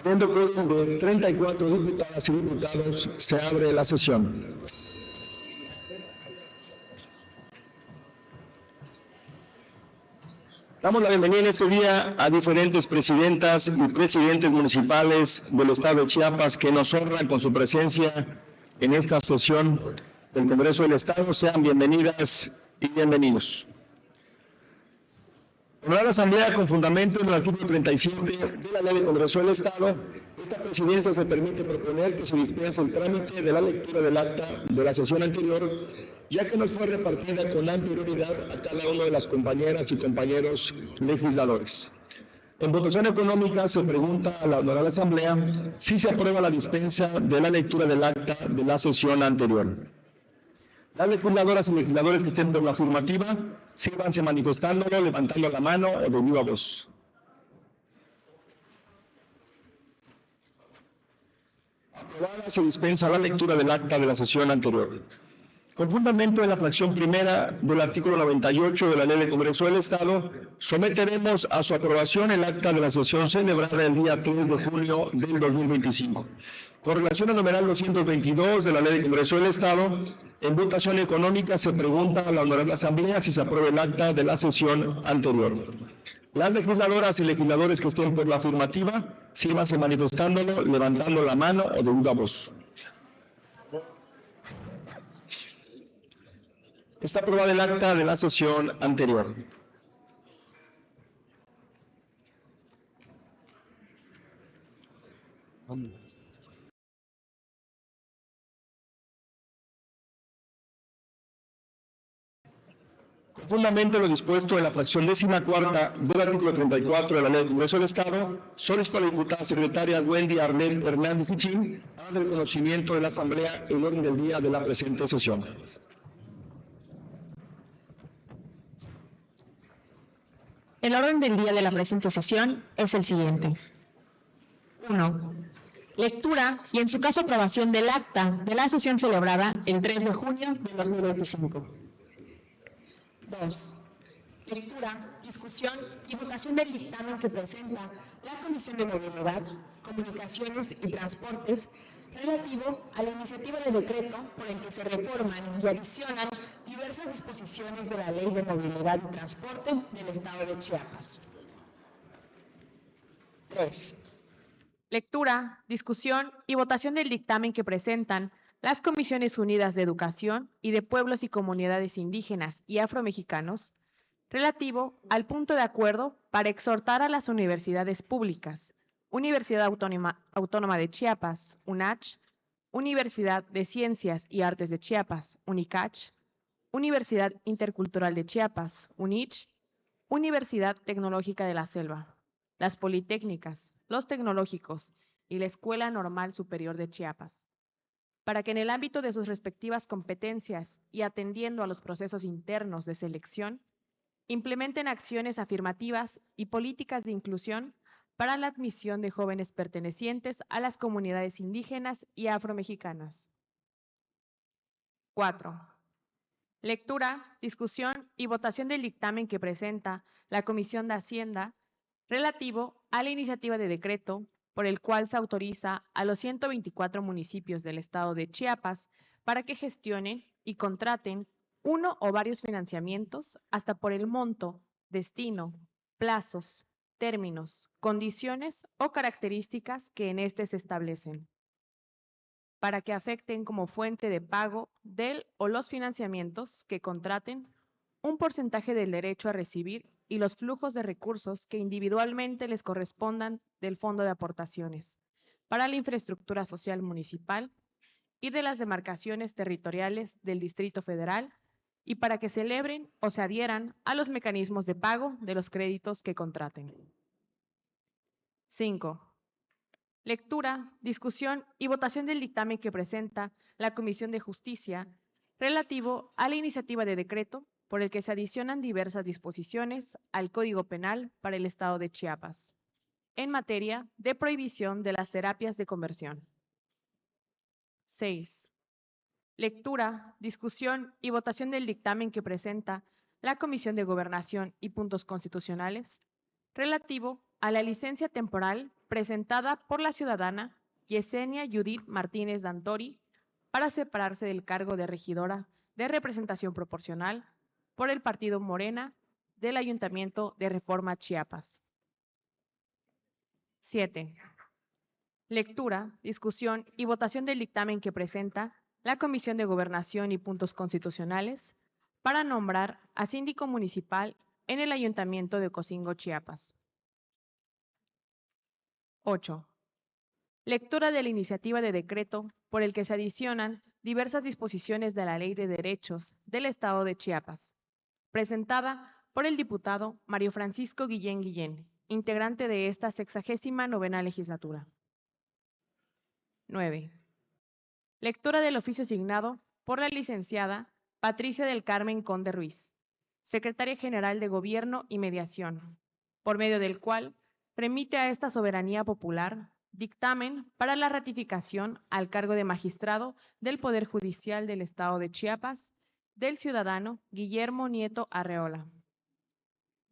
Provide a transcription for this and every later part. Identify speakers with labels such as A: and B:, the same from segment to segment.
A: Habiendo quórum de 34 diputadas y diputados, se abre la sesión. Damos la bienvenida en este día a diferentes presidentas y presidentes municipales del estado de Chiapas que nos honran con su presencia en esta sesión del Congreso del Estado. Sean bienvenidas y bienvenidos. Honorable Asamblea, con fundamento en el artículo 37 de la Ley del Congreso del Estado, esta presidencia se permite proponer que se dispense el trámite de la lectura del acta de la sesión anterior, ya que nos fue repartida con anterioridad a cada una de las compañeras y compañeros legisladores. En votación económica se pregunta a la Honorable Asamblea si se aprueba la dispensa de la lectura del acta de la sesión anterior. Las legisladoras y legisladores que estén por la afirmativa, sírvanse manifestándolo, levantando la mano o de viva voz. Aprobada, se dispensa la lectura del acta de la sesión anterior. Con fundamento en la fracción primera del artículo 98 de la Ley del Congreso del Estado, someteremos a su aprobación el acta de la sesión celebrada el día 3 de junio del 2025. Con relación al numeral 222 de la Ley del Congreso del Estado, en votación económica se pregunta a la Honorable Asamblea si se aprueba el acta de la sesión anterior. Las legisladoras y legisladores que estén por la afirmativa, sírvanse manifestándolo, levantando la mano o de viva voz. Está aprobada el acta de la sesión anterior. Con fundamento en lo dispuesto en la fracción 14ª del artículo 34 de la Ley del Congreso del Estado, solicito a la diputada secretaria Wendy Arlet Hernández Ichín haga el conocimiento de la Asamblea el orden del día de la presente sesión.
B: El orden del día de la presente sesión es el siguiente. 1. Lectura y en su caso aprobación del acta de la sesión celebrada el 3 de junio de 2025. 2. Lectura, discusión y votación del dictamen que presenta la Comisión de Movilidad, Comunicaciones y Transportes relativo a la iniciativa de decreto por el que se reforman y adicionan diversas disposiciones de la Ley de Movilidad y Transporte del Estado de Chiapas. 3. Lectura, discusión y votación del dictamen que presentan las Comisiones Unidas de Educación y de Pueblos y Comunidades Indígenas y Afromexicanos relativo al punto de acuerdo para exhortar a las universidades públicas, Universidad Autónoma de Chiapas, UNACH, Universidad de Ciencias y Artes de Chiapas, UNICACH, Universidad Intercultural de Chiapas, UNICH, Universidad Tecnológica de la Selva, las Politécnicas, los Tecnológicos y la Escuela Normal Superior de Chiapas, para que en el ámbito de sus respectivas competencias y atendiendo a los procesos internos de selección, implementen acciones afirmativas y políticas de inclusión para la admisión de jóvenes pertenecientes a las comunidades indígenas y afromexicanas. 4. Lectura, discusión y votación del dictamen que presenta la Comisión de Hacienda relativo a la iniciativa de decreto por el cual se autoriza a los 124 municipios del estado de Chiapas para que gestionen y contraten uno o varios financiamientos hasta por el monto, destino, plazos, términos, condiciones o características que en este se establecen, para que afecten como fuente de pago del o los financiamientos que contraten un porcentaje del derecho a recibir y los flujos de recursos que individualmente les correspondan del Fondo de Aportaciones para la Infraestructura Social Municipal y de las demarcaciones territoriales del Distrito Federal y para que celebren o se adhieran a los mecanismos de pago de los créditos que contraten. 5. Lectura, discusión y votación del dictamen que presenta la Comisión de Justicia relativo a la iniciativa de decreto por el que se adicionan diversas disposiciones al Código Penal para el Estado de Chiapas, en materia de prohibición de las terapias de conversión. 6. Lectura, discusión y votación del dictamen que presenta la Comisión de Gobernación y Puntos Constitucionales relativo a la licencia temporal presentada por la ciudadana Yesenia Judith Martínez Dantori para separarse del cargo de regidora de representación proporcional por el partido Morena del Ayuntamiento de Reforma Chiapas. 7. Lectura, discusión y votación del dictamen que presenta la Comisión de Gobernación y Puntos Constitucionales para nombrar a síndico municipal en el Ayuntamiento de Ocosingo, Chiapas. 8. Lectura de la iniciativa de decreto por el que se adicionan diversas disposiciones de la Ley de Derechos del Estado de Chiapas, presentada por el diputado Mario Francisco Guillén Guillén, integrante de esta 69ª legislatura. 9. Lectura del oficio signado por la licenciada Patricia del Carmen Conde Ruiz, Secretaria General de Gobierno y Mediación, por medio del cual remite a esta soberanía popular dictamen para la ratificación al cargo de magistrado del Poder Judicial del Estado de Chiapas del ciudadano Guillermo Nieto Arreola.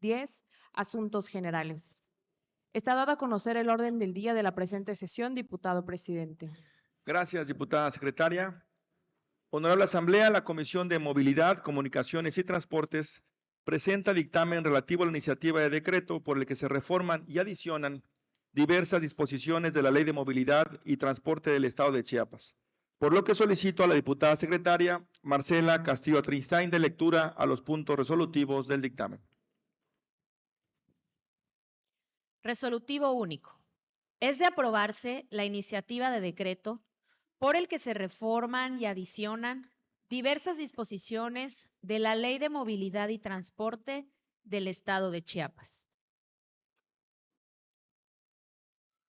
B: 10. Asuntos generales. Está dado a conocer el orden del día de la presente sesión, diputado presidente.
C: Gracias, diputada secretaria. Honorable Asamblea, la Comisión de Movilidad, Comunicaciones y Transportes presenta dictamen relativo a la iniciativa de decreto por el que se reforman y adicionan diversas disposiciones de la Ley de Movilidad y Transporte del Estado de Chiapas, por lo que solicito a la diputada secretaria Marcela Castillo Atristain de lectura a los puntos resolutivos del dictamen.
D: Resolutivo único. Es de aprobarse la iniciativa de decreto por el que se reforman y adicionan diversas disposiciones de la Ley de Movilidad y Transporte del Estado de Chiapas.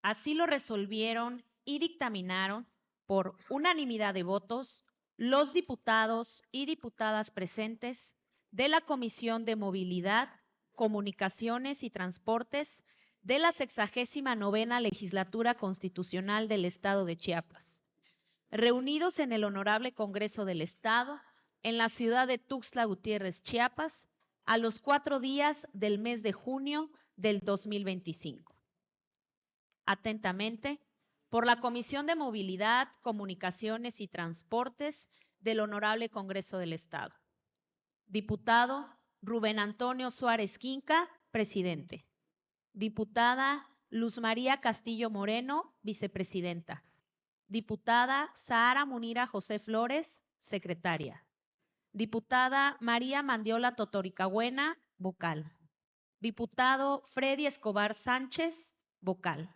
D: Así lo resolvieron y dictaminaron por unanimidad de votos los diputados y diputadas presentes de la Comisión de Movilidad, Comunicaciones y Transportes de la 69ª Legislatura Constitucional del Estado de Chiapas, reunidos en el Honorable Congreso del Estado, en la ciudad de Tuxtla Gutiérrez, Chiapas, a los 4 días del mes de junio del 2025. Atentamente, por la Comisión de Movilidad, Comunicaciones y Transportes del Honorable Congreso del Estado. Diputado Rubén Antonio Suárez Quinca, presidente. Diputada Luz María Castillo Moreno, vicepresidenta. Diputada Sahara Munira José Flores, secretaria. Diputada María Mandiola Totoricahuena, vocal. Diputado Freddy Escobar Sánchez, vocal.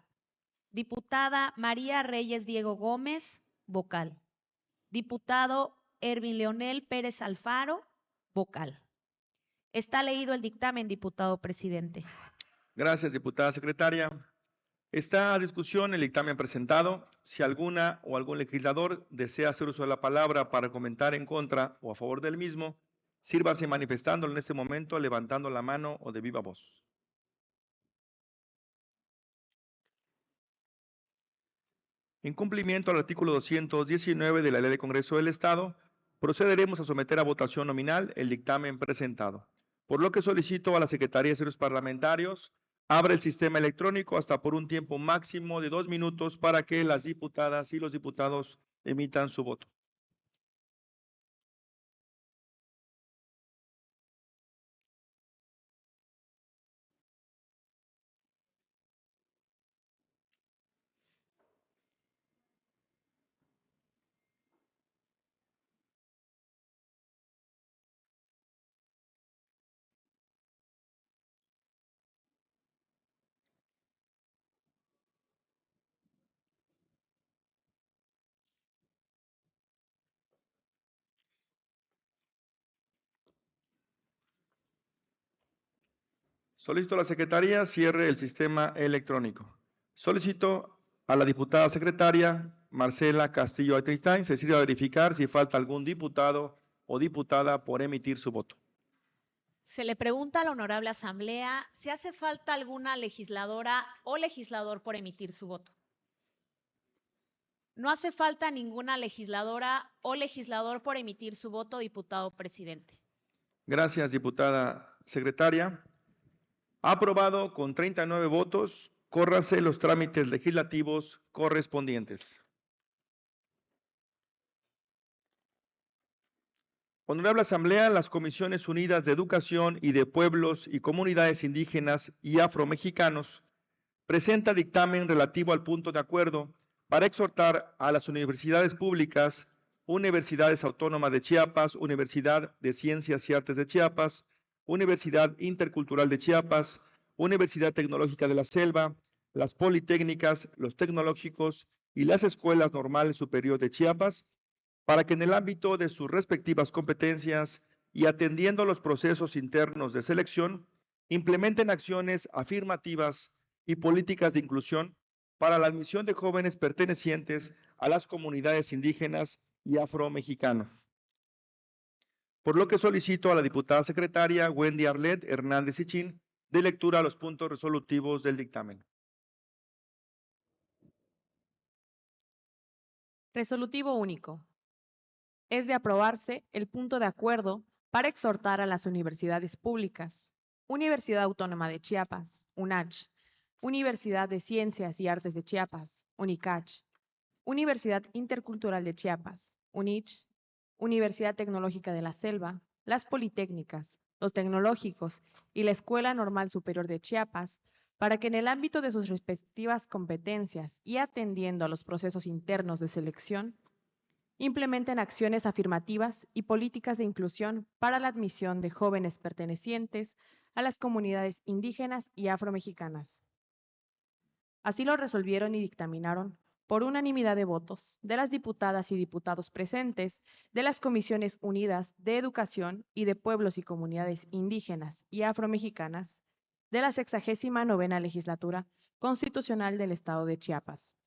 D: Diputada María Reyes Diego Gómez, vocal. Diputado Ervin Leonel Pérez Alfaro, vocal. Está leído el dictamen, diputado presidente.
C: Gracias, diputada secretaria. Está a discusión el dictamen presentado. Si alguna o algún legislador desea hacer uso de la palabra para comentar en contra o a favor del mismo, sírvase manifestándolo en este momento, levantando la mano o de viva voz. En cumplimiento al artículo 219 de la Ley del Congreso del Estado, procederemos a someter a votación nominal el dictamen presentado, por lo que solicito a la Secretaría de Servicios Parlamentarios abre el sistema electrónico hasta por un tiempo máximo de 2 minutos para que las diputadas y los diputados emitan su voto. Solicito a la Secretaría cierre el sistema electrónico. Solicito a la diputada secretaria Marcela Castillo Atristain se sirva a verificar si falta algún diputado o diputada por emitir su voto.
D: Se le pregunta a la Honorable Asamblea si hace falta alguna legisladora o legislador por emitir su voto. No hace falta ninguna legisladora o legislador por emitir su voto, diputado presidente.
C: Gracias, diputada secretaria. Aprobado con 39 votos, Córranse los trámites legislativos correspondientes. Honorable Asamblea, las Comisiones Unidas de Educación y de Pueblos y Comunidades Indígenas y Afromexicanos presenta dictamen relativo al punto de acuerdo para exhortar a las universidades públicas, Universidades Autónomas de Chiapas, Universidad de Ciencias y Artes de Chiapas, Universidad Intercultural de Chiapas, Universidad Tecnológica de la Selva, las Politécnicas, los Tecnológicos y las Escuelas Normales Superiores de Chiapas, para que en el ámbito de sus respectivas competencias y atendiendo los procesos internos de selección, implementen acciones afirmativas y políticas de inclusión para la admisión de jóvenes pertenecientes a las comunidades indígenas y afromexicanos. Por lo que solicito a la diputada secretaria Wendy Arlet Hernández Sichín de lectura a los puntos resolutivos del dictamen.
B: Resolutivo único. Es de aprobarse el punto de acuerdo para exhortar a las universidades públicas, Universidad Autónoma de Chiapas, UNACH, Universidad de Ciencias y Artes de Chiapas, UNICACH, Universidad Intercultural de Chiapas, UNICH, Universidad Tecnológica de la Selva, las Politécnicas, los Tecnológicos y la Escuela Normal Superior de Chiapas, para que en el ámbito de sus respectivas competencias y atendiendo a los procesos internos de selección, implementen acciones afirmativas y políticas de inclusión para la admisión de jóvenes pertenecientes a las comunidades indígenas y afromexicanas. Así lo resolvieron y dictaminaron por unanimidad de votos de las diputadas y diputados presentes de las Comisiones Unidas de Educación y de Pueblos y Comunidades Indígenas y Afromexicanas de la 69ª Legislatura Constitucional del Estado de Chiapas,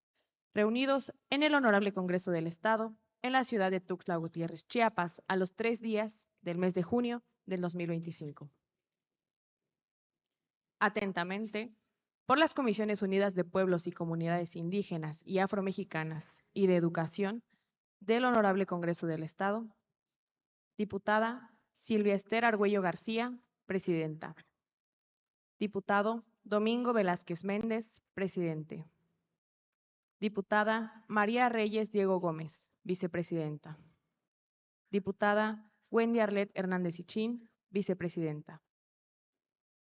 B: reunidos en el Honorable Congreso del Estado, en la ciudad de Tuxtla Gutiérrez, Chiapas, a los 3 días del mes de junio del 2025. Atentamente, por las Comisiones Unidas de Pueblos y Comunidades Indígenas y Afromexicanas y de Educación del Honorable Congreso del Estado, diputada Silvia Ester Argüello García, presidenta. Diputado Domingo Velázquez Méndez, presidente. Diputada María Reyes Diego Gómez, vicepresidenta. Diputada Wendy Arlet Hernández Sichín, vicepresidenta.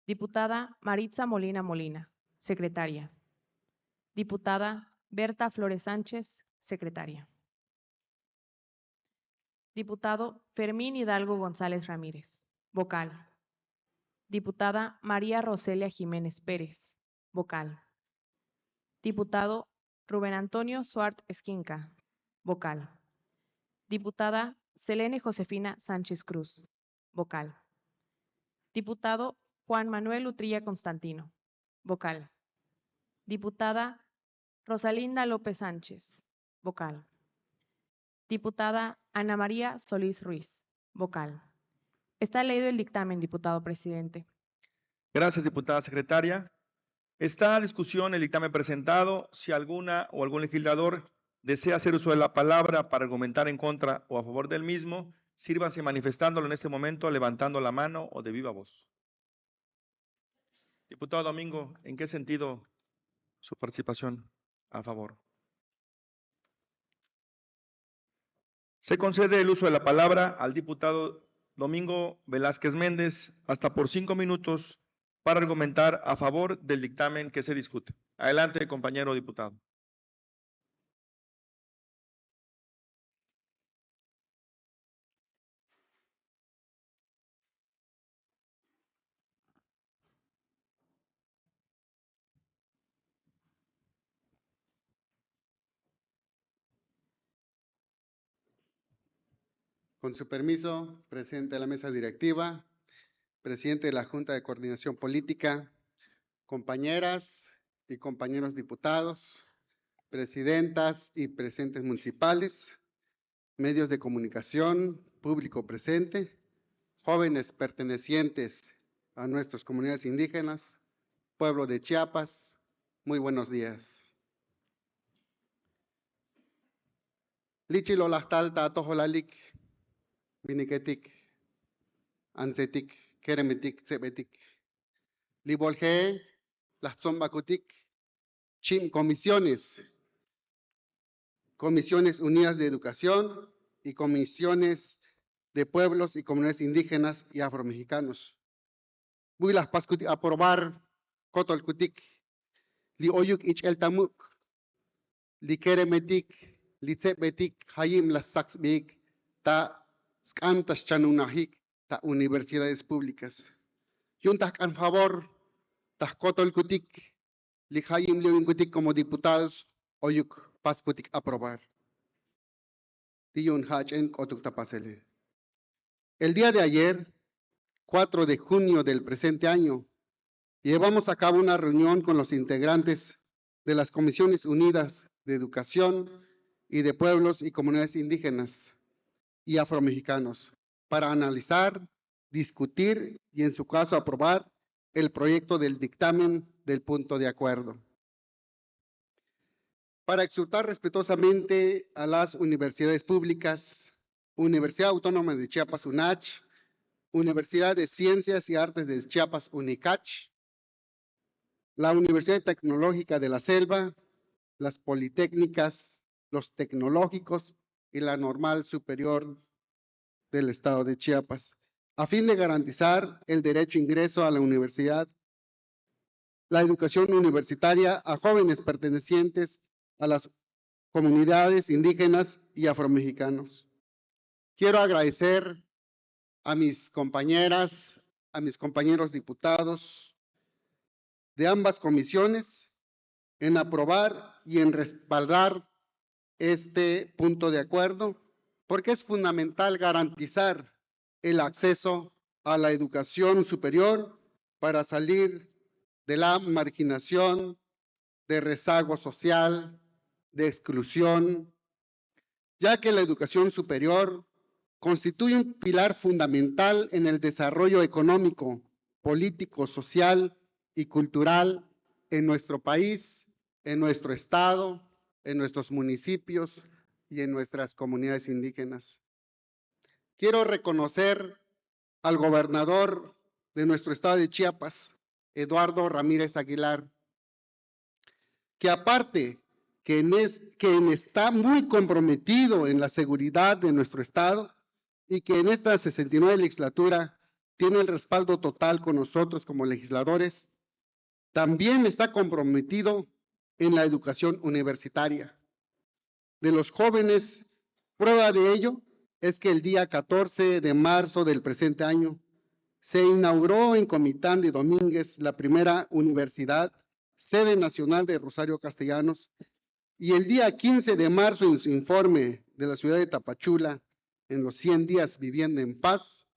B: Diputada Maritza Molina Molina, secretaria. Diputada Berta Flores Sánchez, secretaria. Diputado Fermín Hidalgo González Ramírez, vocal. Diputada María Roselia Jiménez Pérez, vocal. Diputado Rubén Antonio Suart Esquinca, vocal. Diputada Selene Josefina Sánchez Cruz, vocal. Diputado Juan Manuel Utrilla Constantino, vocal. Diputada Rosalinda López Sánchez, vocal. Diputada Ana María Solís Ruiz, vocal. Está leído el dictamen, diputado presidente.
C: Gracias, diputada secretaria. Está a discusión el dictamen presentado. Si alguna o algún legislador desea hacer uso de la palabra para argumentar en contra o a favor del mismo, sírvanse manifestándolo en este momento, levantando la mano o de viva voz. Diputado Domingo, ¿en qué sentido su participación a favor? Se concede el uso de la palabra al diputado Domingo Velázquez Méndez hasta por 5 minutos para argumentar a favor del dictamen que se discute. Adelante, compañero diputado.
E: Con su permiso, presidente de la mesa directiva, presidente de la Junta de Coordinación Política, compañeras y compañeros diputados, presidentas y presidentes municipales, medios de comunicación, público presente, jóvenes pertenecientes a nuestras comunidades indígenas, pueblo de Chiapas, muy buenos días. Lichilolahtalta toholalik, Viniketik, Ansetik, Keremetik, Tsebetik, Libolge, Lahtzombakutik, comisiones unidas de educación y comisiones de pueblos y comunidades indígenas y afromexicanos. Voy las aprobar Cotolcutic, li oyuk ich el tamuk, li keremetic, li tsebetic, hayim las saxbik, ta scantas chanunahik, ta universidades públicas. Yuntak en favor, ta Cotolcutic, li hayim liuincutic como diputados, oyuk pascutic aprobar. Tiyun hachen otuk tapasele. El día de ayer, 4 de junio del presente año, llevamos a cabo una reunión con los integrantes de las Comisiones Unidas de Educación y de Pueblos y Comunidades Indígenas y Afromexicanos para analizar, discutir y, en su caso, aprobar el proyecto del dictamen del punto de acuerdo. Para exhortar respetuosamente a las universidades públicas, Universidad Autónoma de Chiapas, UNACH, Universidad de Ciencias y Artes de Chiapas, UNICACH, la Universidad Tecnológica de la Selva, las Politécnicas, los Tecnológicos y la Normal Superior del Estado de Chiapas, a fin de garantizar el derecho a ingreso a la universidad, la educación universitaria a jóvenes pertenecientes a las comunidades indígenas y afromexicanos. Quiero agradecer a mis compañeras, a mis compañeros diputados de ambas comisiones en aprobar y en respaldar este punto de acuerdo, porque es fundamental garantizar el acceso a la educación superior para salir de la marginación, de rezago social, de exclusión, ya que la educación superior constituye un pilar fundamental en el desarrollo económico, político, social y cultural en nuestro país, en nuestro estado, en nuestros municipios y en nuestras comunidades indígenas. Quiero reconocer al gobernador de nuestro estado de Chiapas, Eduardo Ramírez Aguilar, que aparte que está muy comprometido en la seguridad de nuestro estado y que en esta 69 legislatura tiene el respaldo total con nosotros como legisladores, también está comprometido en la educación universitaria de los jóvenes. Prueba de ello es que el día 14 de marzo del presente año se inauguró en Comitán de Domínguez la primera universidad, sede nacional de Rosario Castellanos, y el día 15 de marzo en su informe de la ciudad de Tapachula, en los 100 días viviendo en paz,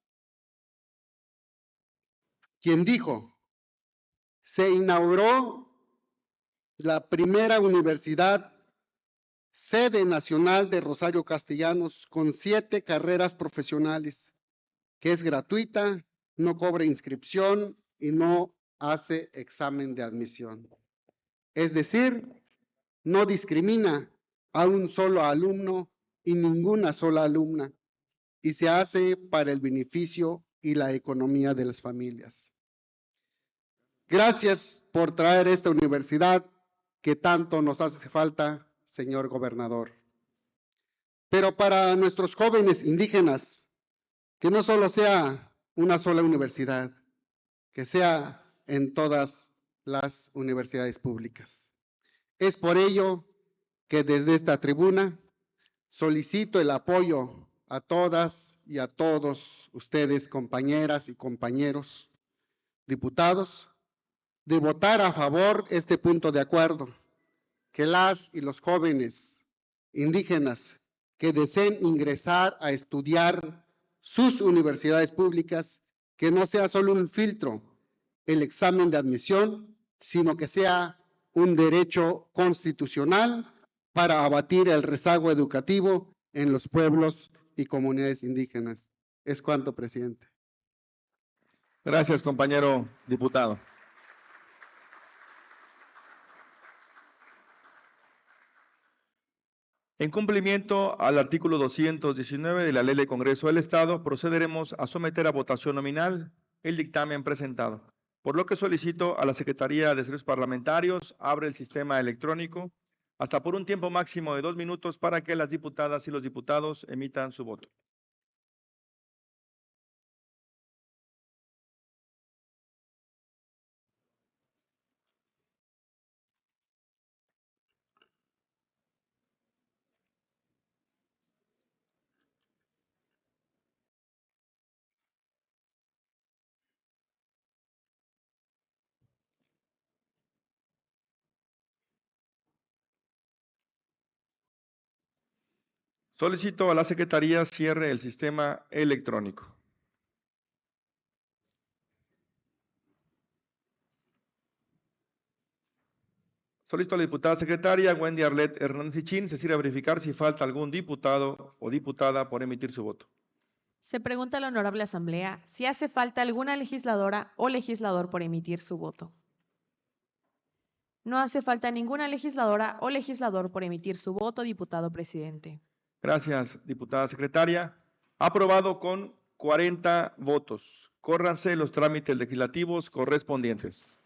E: quien dijo, se inauguró la primera universidad sede nacional de Rosario Castellanos con 7 carreras profesionales, que es gratuita, no cobra inscripción y no hace examen de admisión. Es decir, no discrimina a un solo alumno y ninguna sola alumna, y se hace para el beneficio y la economía de las familias. Gracias por traer esta universidad que tanto nos hace falta, señor gobernador. Pero para nuestros jóvenes indígenas, que no solo sea una sola universidad, que sea en todas las universidades públicas. Es por ello que desde esta tribuna solicito el apoyo a todas y a todos ustedes, compañeras y compañeros diputados, de votar a favor este punto de acuerdo, que las y los jóvenes indígenas que deseen ingresar a estudiar sus universidades públicas, que no sea solo un filtro el examen de admisión, sino que sea un derecho constitucional para abatir el rezago educativo en los pueblos y comunidades indígenas. Es cuanto, presidente.
C: Gracias, compañero diputado. En cumplimiento al artículo 219 de la Ley del Congreso del Estado, procederemos a someter a votación nominal el dictamen presentado. por lo que solicito a la Secretaría de Servicios Parlamentarios abre el sistema electrónico hasta por un tiempo máximo de 2 minutos para que las diputadas y los diputados emitan su voto. Solicito a la Secretaría cierre el sistema electrónico. Solicito a la diputada secretaria Wendy Arlet Hernández Ichín se sirve a verificar si falta algún diputado o diputada por emitir su voto.
B: Se pregunta a la honorable asamblea si hace falta alguna legisladora o legislador por emitir su voto. No hace falta ninguna legisladora o legislador por emitir su voto, diputado presidente.
C: Gracias, diputada secretaria. Aprobado con 40 votos. Córranse los trámites legislativos correspondientes.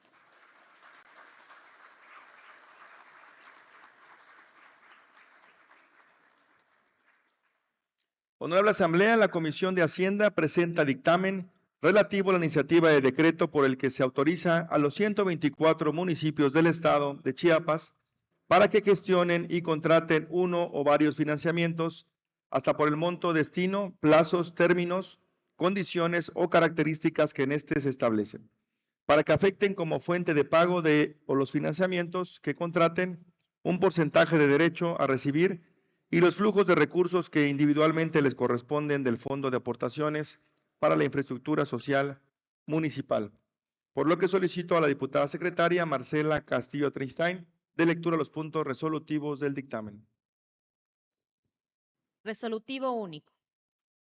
C: Honorable Asamblea, la Comisión de Hacienda presenta dictamen relativo a la iniciativa de decreto por el que se autoriza a los 124 municipios del estado de Chiapas para que gestionen y contraten uno o varios financiamientos hasta por el monto, destino, plazos, términos, condiciones o características que en este se establecen, para que afecten como fuente de pago de o los financiamientos que contraten un porcentaje de derecho a recibir y los flujos de recursos que individualmente les corresponden del Fondo de Aportaciones para la Infraestructura Social Municipal. Por lo que solicito a la diputada secretaria Marcela Castillo Tristain de lectura los puntos resolutivos del dictamen.
D: Resolutivo único.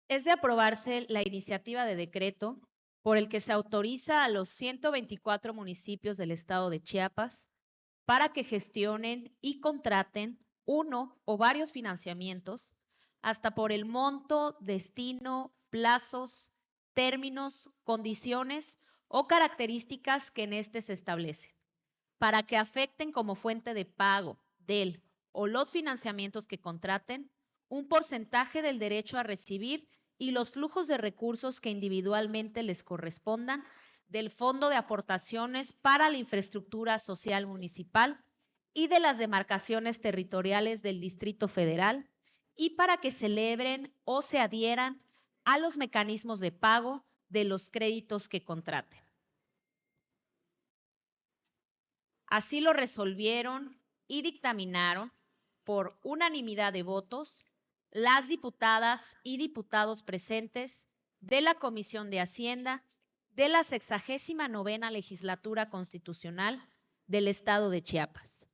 D: Es de aprobarse la iniciativa de decreto por el que se autoriza a los 124 municipios del estado de Chiapas para que gestionen y contraten uno o varios financiamientos hasta por el monto, destino, plazos, términos, condiciones o características que en este se establecen, para que afecten como fuente de pago del o los financiamientos que contraten un porcentaje del derecho a recibir y los flujos de recursos que individualmente les correspondan del Fondo de Aportaciones para la Infraestructura Social Municipal y de las demarcaciones territoriales del Distrito Federal, y para que celebren o se adhieran a los mecanismos de pago de los créditos que contraten. Así lo resolvieron y dictaminaron por unanimidad de votos las diputadas y diputados presentes de la Comisión de Hacienda de la 69ª Legislatura Constitucional del Estado de Chiapas,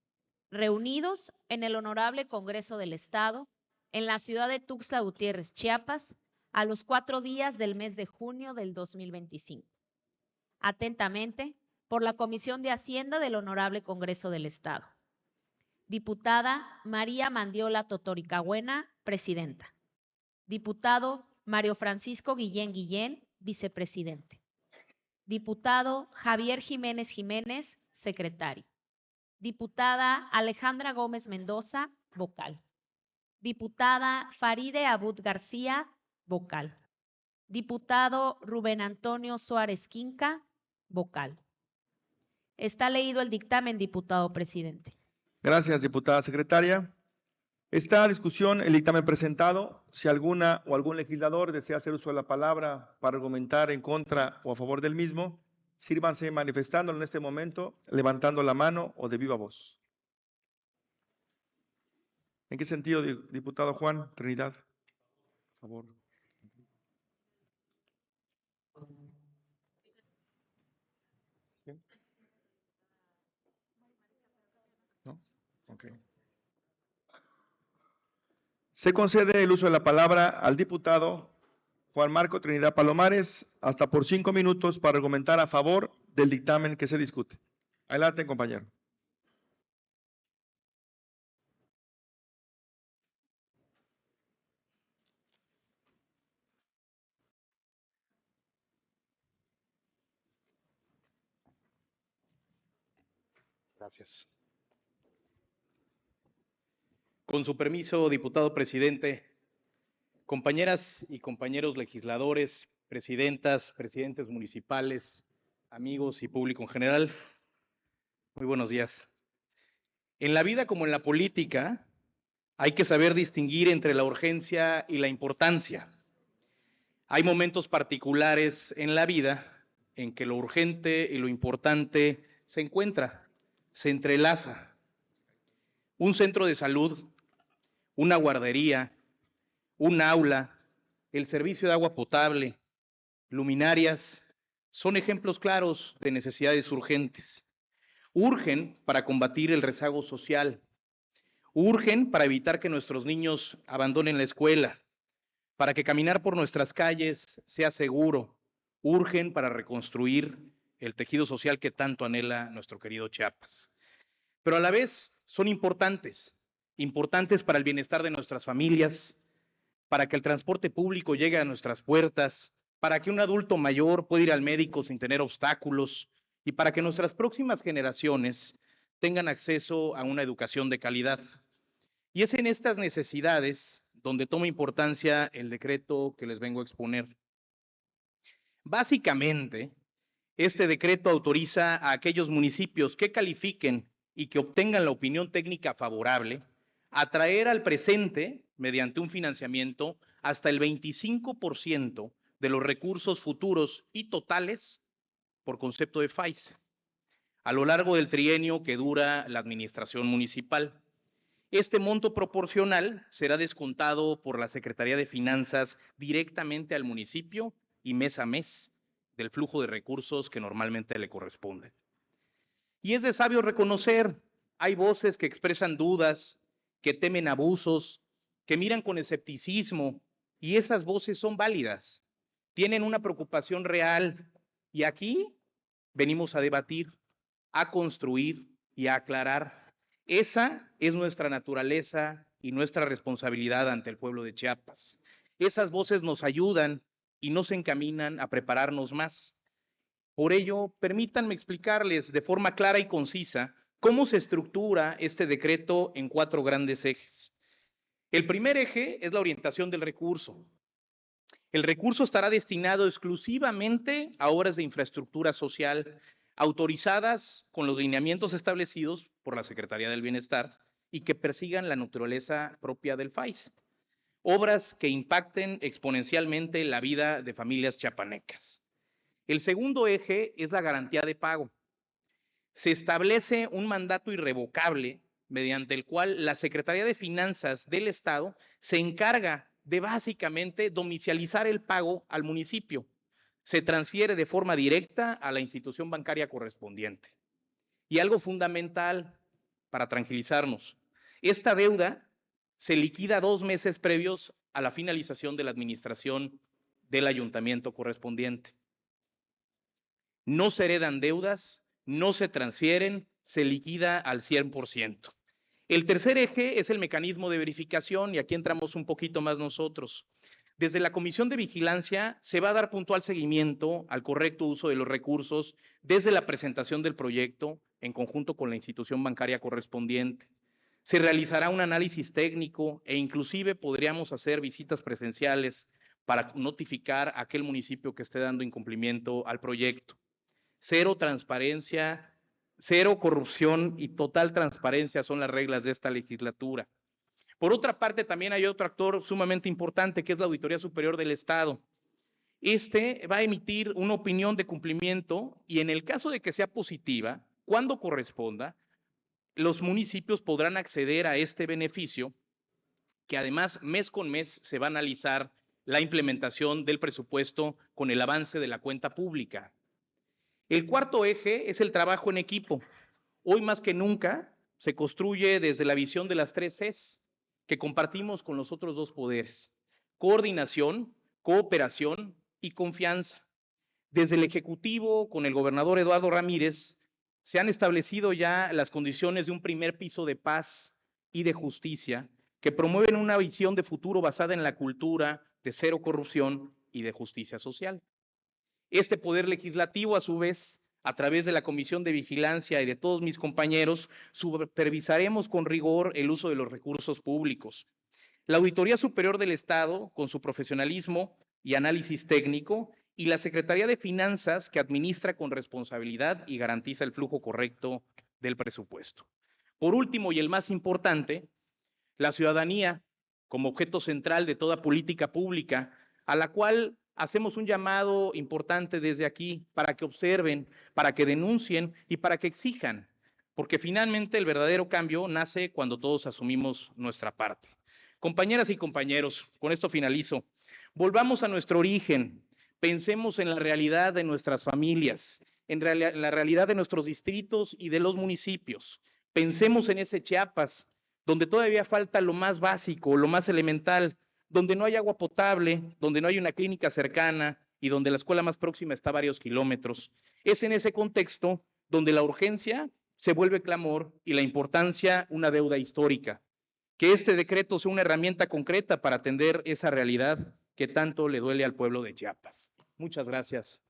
D: reunidos en el Honorable Congreso del Estado, en la ciudad de Tuxtla Gutiérrez, Chiapas, a los 4 días del mes de junio del 2025. Atentamente, por la Comisión de Hacienda del Honorable Congreso del Estado. Diputada María Mandiola Totoricagüena, presidenta. Diputado Mario Francisco Guillén Guillén, vicepresidente. Diputado Javier Jiménez Jiménez, secretario. Diputada Alejandra Gómez Mendoza, vocal. Diputada Faride Abud García, vocal. Diputado Rubén Antonio Suárez Quinca, vocal. Está leído el dictamen, diputado presidente.
C: Gracias, diputada secretaria. Está a discusión el dictamen presentado. Si alguna o algún legislador desea hacer uso de la palabra para argumentar en contra o a favor del mismo, sírvanse manifestándolo en este momento, levantando la mano o de viva voz. ¿En qué sentido, diputado Juan Trinidad? Por favor. ¿No? Ok. Se concede el uso de la palabra al diputado Juan Marco Trinidad Palomares hasta por 5 minutos para argumentar a favor del dictamen que se discute. Adelante, compañero.
F: Gracias. Con su permiso, diputado presidente, compañeras y compañeros legisladores, presidentas, presidentes municipales, amigos y público en general, muy buenos días. En la vida como en la política, hay que saber distinguir entre la urgencia y la importancia. Hay momentos particulares en la vida en que lo urgente y lo importante se encuentra, se entrelaza. Un centro de salud, una guardería, un aula, el servicio de agua potable, luminarias, son ejemplos claros de necesidades urgentes. Urgen para combatir el rezago social, urgen para evitar que nuestros niños abandonen la escuela, para que caminar por nuestras calles sea seguro, urgen para reconstruir el tejido social que tanto anhela nuestro querido Chiapas. Pero a la vez son importantes para el bienestar de nuestras familias, para que el transporte público llegue a nuestras puertas, para que un adulto mayor pueda ir al médico sin tener obstáculos y para que nuestras próximas generaciones tengan acceso a una educación de calidad. Y es en estas necesidades donde toma importancia el decreto que les vengo a exponer. Básicamente, este decreto autoriza a aquellos municipios que califiquen y que obtengan la opinión técnica favorable a traer al presente, mediante un financiamiento, hasta el 25% de los recursos futuros y totales por concepto de FAIS, a lo largo del trienio que dura la administración municipal. Este monto proporcional será descontado por la Secretaría de Finanzas directamente al municipio y mes a mes del flujo de recursos que normalmente le corresponde. Y es de sabio reconocer, hay voces que expresan dudas, que temen abusos, que miran con escepticismo, y esas voces son válidas, tienen una preocupación real, y aquí venimos a debatir, a construir y a aclarar. Esa es nuestra naturaleza y nuestra responsabilidad ante el pueblo de Chiapas. Esas voces nos ayudan y nos encaminan a prepararnos más. Por ello, permítanme explicarles de forma clara y concisa cómo se estructura este decreto en 4 grandes ejes. El primer eje es la orientación del recurso. El recurso estará destinado exclusivamente a obras de infraestructura social autorizadas con los lineamientos establecidos por la Secretaría del Bienestar y que persigan la naturaleza propia del FAIS. Obras que impacten exponencialmente la vida de familias chiapanecas. El segundo eje es la garantía de pago. Se establece un mandato irrevocable mediante el cual la Secretaría de Finanzas del Estado se encarga de básicamente domiciliar el pago al municipio. Se transfiere de forma directa a la institución bancaria correspondiente. Y algo fundamental para tranquilizarnos, esta deuda se liquida 2 meses previos a la finalización de la administración del ayuntamiento correspondiente. No se heredan deudas, no se transfieren, se liquida al 100%. El tercer eje es el mecanismo de verificación y aquí entramos un poquito más nosotros. Desde la Comisión de Vigilancia se va a dar puntual seguimiento al correcto uso de los recursos desde la presentación del proyecto en conjunto con la institución bancaria correspondiente. Se realizará un análisis técnico e inclusive podríamos hacer visitas presenciales para notificar a aquel municipio que esté dando incumplimiento al proyecto. Cero transparencia, cero corrupción y total transparencia son las reglas de esta legislatura. Por otra parte, también hay otro actor sumamente importante, que es la Auditoría Superior del Estado. Este va a emitir una opinión de cumplimiento y en el caso de que sea positiva, cuando corresponda, los municipios podrán acceder a este beneficio, que además mes con mes se va a analizar la implementación del presupuesto con el avance de la cuenta pública. El cuarto eje es el trabajo en equipo. Hoy más que nunca se construye desde la visión de las 3 Cs que compartimos con los otros 2 poderes: coordinación, cooperación y confianza. Desde el Ejecutivo, con el gobernador Eduardo Ramírez, se han establecido ya las condiciones de un primer piso de paz y de justicia que promueven una visión de futuro basada en la cultura de cero corrupción y de justicia social. Este poder legislativo, a su vez, a través de la Comisión de Vigilancia y de todos mis compañeros, supervisaremos con rigor el uso de los recursos públicos. La Auditoría Superior del Estado, con su profesionalismo y análisis técnico, y la Secretaría de Finanzas, que administra con responsabilidad y garantiza el flujo correcto del presupuesto. Por último, y el más importante, la ciudadanía, como objeto central de toda política pública, a la cual hacemos un llamado importante desde aquí para que observen, para que denuncien y para que exijan, porque finalmente el verdadero cambio nace cuando todos asumimos nuestra parte. Compañeras y compañeros, con esto finalizo. Volvamos a nuestro origen, pensemos en la realidad de nuestras familias, en la realidad de nuestros distritos y de los municipios. Pensemos en ese Chiapas, donde todavía falta lo más básico, lo más elemental, donde no hay agua potable, donde no hay una clínica cercana y donde la escuela más próxima está a varios kilómetros. Es en ese contexto donde la urgencia se vuelve clamor y la importancia una deuda histórica. Que este decreto sea una herramienta concreta para atender esa realidad que tanto le duele al pueblo de Chiapas. Muchas gracias.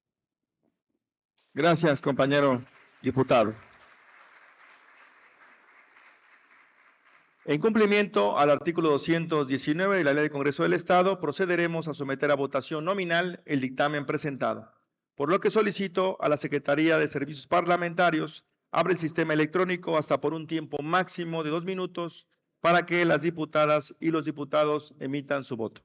C: Gracias, compañero diputado. En cumplimiento al artículo 219 de la Ley del Congreso del Estado, procederemos a someter a votación nominal el dictamen presentado, por lo que solicito a la Secretaría de Servicios Parlamentarios abre el sistema electrónico hasta por un tiempo máximo de 2 minutos para que las diputadas y los diputados emitan su voto.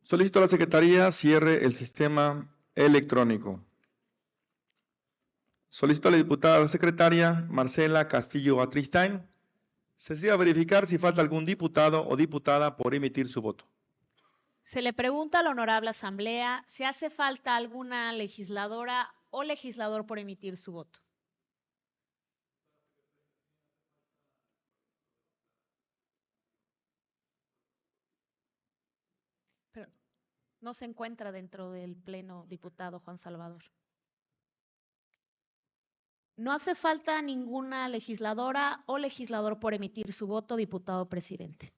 C: Solicito a la Secretaría cierre el sistema electrónico. Solicito a la diputada secretaria Marcela Castillo Atristain. Se desea verificar si falta algún diputado o diputada por emitir su voto.
D: Se le pregunta a la honorable asamblea si hace falta alguna legisladora o legislador por emitir su voto. Pero no se encuentra dentro del pleno diputado Juan Salvador. No hace falta ninguna legisladora o legislador por emitir su voto, diputado presidente.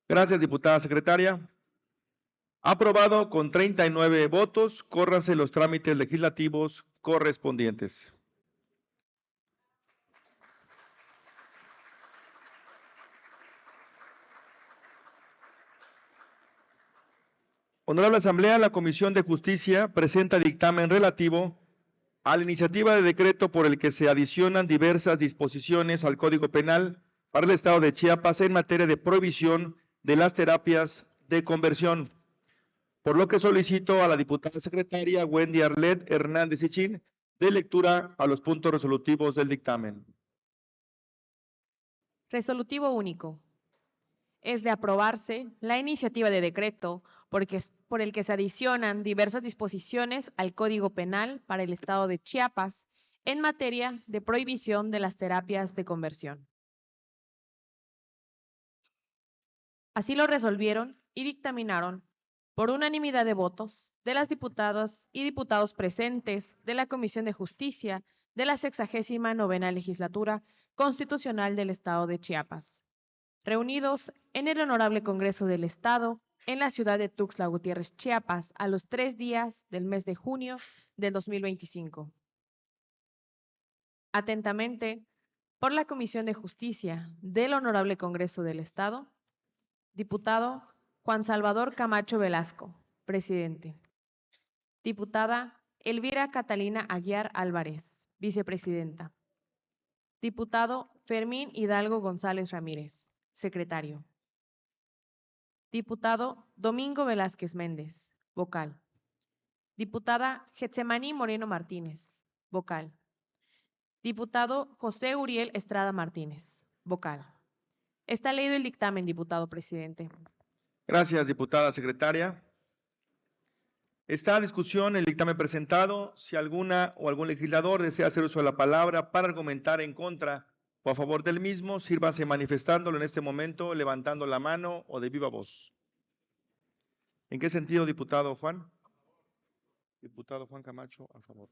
C: Gracias, diputada secretaria. Aprobado con 39 votos. Córranse los trámites legislativos correspondientes. Honorable Asamblea, la Comisión de Justicia presenta dictamen relativo a la iniciativa de decreto por el que se adicionan diversas disposiciones al Código Penal para el Estado de Chiapas en materia de prohibición de las terapias de conversión. Por lo que solicito a la diputada secretaria Wendy Arlet Hernández Ichín de lectura a los puntos resolutivos del dictamen.
B: Resolutivo único. Es de aprobarse la iniciativa de decreto por el que se adicionan diversas disposiciones al Código Penal para el Estado de Chiapas en materia de prohibición de las terapias de conversión. Así lo resolvieron y dictaminaron por unanimidad de votos de las diputadas y diputados presentes de la Comisión de Justicia de la 69ª Legislatura Constitucional del Estado de Chiapas, reunidos en el Honorable Congreso del Estado en la ciudad de Tuxtla Gutiérrez, Chiapas, a los 3 días del mes de junio del 2025. Atentamente, por la Comisión de Justicia del Honorable Congreso del Estado, diputado Juan Salvador Camacho Velasco, presidente. Diputada Elvira Catalina Aguiar Álvarez, vicepresidenta. Diputado Fermín Hidalgo González Ramírez, secretario. Diputado Domingo Velázquez Méndez, vocal. Diputada Getsemaní Moreno Martínez, vocal. Diputado José Uriel Estrada Martínez, vocal. Está leído el dictamen, diputado presidente.
C: Gracias, diputada secretaria. Está a discusión el dictamen presentado. Si alguna o algún legislador desea hacer uso de la palabra para argumentar en contra o a favor del mismo, sírvase manifestándolo en este momento, levantando la mano o de viva voz. ¿En qué sentido, diputado Juan? Diputado Juan Camacho, a favor.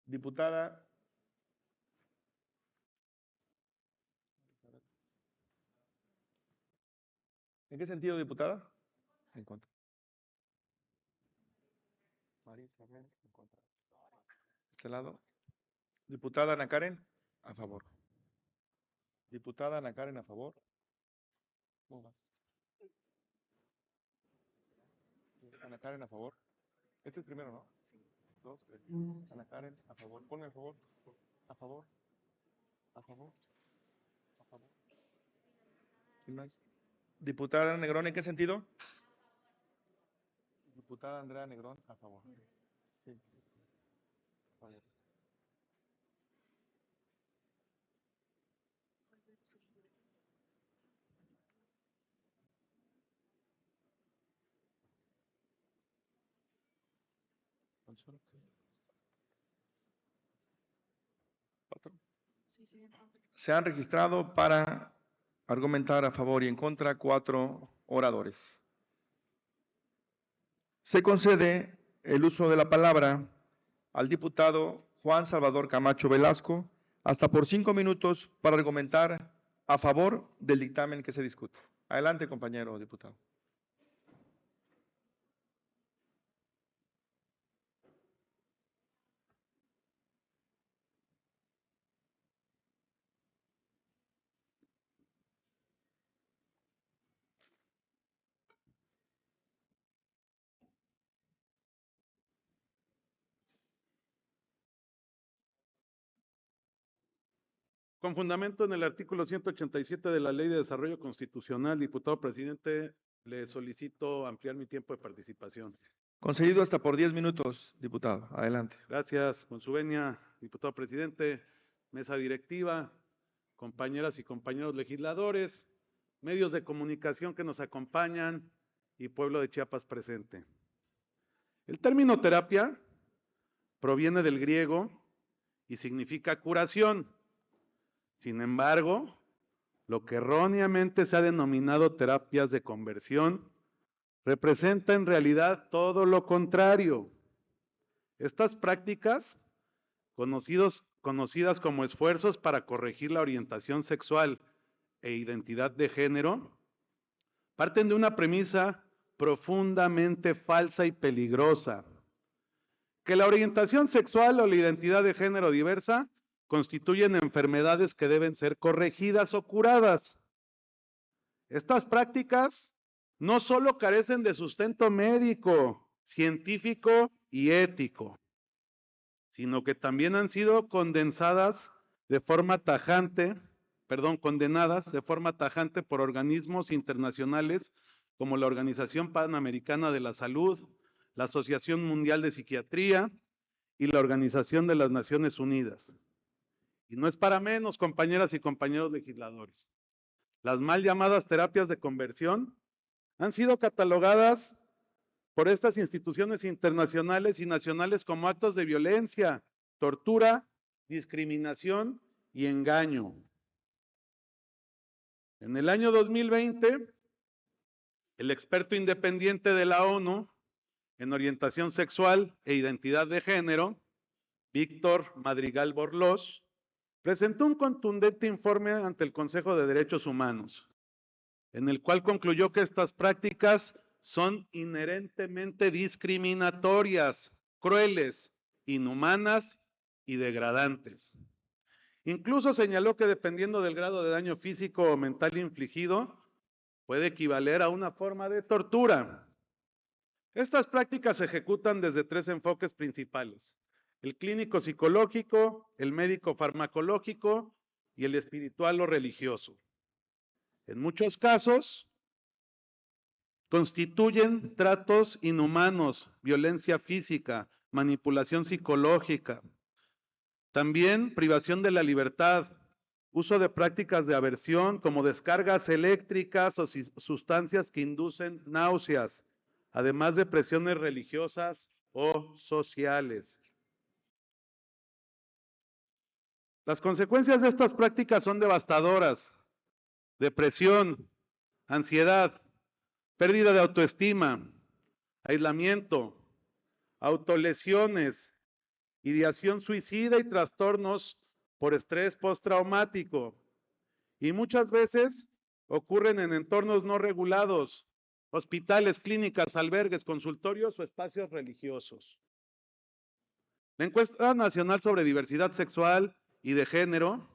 C: Diputada. ¿En qué sentido, diputada? En contra. María Isabel, en contra. Este lado. Diputada Ana Karen, a favor. Diputada Ana Karen, a favor. ¿Cómo vas? Ana Karen, a favor. Este es primero, ¿no? Sí. 2, 3. Ana Karen, a favor. Ponme a favor. A favor. A favor. A favor. ¿Quién más? Diputada Negrón, ¿en qué sentido? Diputada Andrea Negrón, a favor. Sí. A favor. Se han registrado para argumentar a favor y en contra 4 oradores. Se concede el uso de la palabra al diputado Juan Salvador Camacho Velasco hasta por 5 minutos para argumentar a favor del dictamen que se discute. Adelante, compañero diputado.
G: Con fundamento en el artículo 187 de la Ley de Desarrollo Constitucional, diputado presidente, le solicito ampliar mi tiempo de participación.
C: Concedido hasta por 10 minutos, diputado. Adelante.
G: Gracias, con su venia, diputado presidente, mesa directiva, compañeras y compañeros legisladores, medios de comunicación que nos acompañan y pueblo de Chiapas presente. El término terapia proviene del griego y significa curación. Sin embargo, lo que erróneamente se ha denominado terapias de conversión representa en realidad todo lo contrario. Estas prácticas, conocidas como esfuerzos para corregir la orientación sexual e identidad de género, parten de una premisa profundamente falsa y peligrosa, que la orientación sexual o la identidad de género diversa constituyen enfermedades que deben ser corregidas o curadas. Estas prácticas no solo carecen de sustento médico, científico y ético, sino que también han sido condenadas de forma tajante por organismos internacionales como la Organización Panamericana de la Salud, la Asociación Mundial de Psiquiatría y la Organización de las Naciones Unidas. Y no es para menos, compañeras y compañeros legisladores. Las mal llamadas terapias de conversión han sido catalogadas por estas instituciones internacionales y nacionales como actos de violencia, tortura, discriminación y engaño. En el año 2020, el experto independiente de la ONU en orientación sexual e identidad de género, Víctor Madrigal Borlós, presentó un contundente informe ante el Consejo de Derechos Humanos, en el cual concluyó que estas prácticas son inherentemente discriminatorias, crueles, inhumanas y degradantes. Incluso señaló que dependiendo del grado de daño físico o mental infligido, puede equivaler a una forma de tortura. Estas prácticas se ejecutan desde 3 enfoques principales: el clínico psicológico, el médico farmacológico y el espiritual o religioso. En muchos casos, constituyen tratos inhumanos, violencia física, manipulación psicológica, también privación de la libertad, uso de prácticas de aversión como descargas eléctricas o sustancias que inducen náuseas, además de presiones religiosas o sociales. Las consecuencias de estas prácticas son devastadoras: depresión, ansiedad, pérdida de autoestima, aislamiento, autolesiones, ideación suicida y trastornos por estrés postraumático. Y muchas veces ocurren en entornos no regulados, hospitales, clínicas, albergues, consultorios o espacios religiosos. La Encuesta Nacional sobre Diversidad Sexual y de Género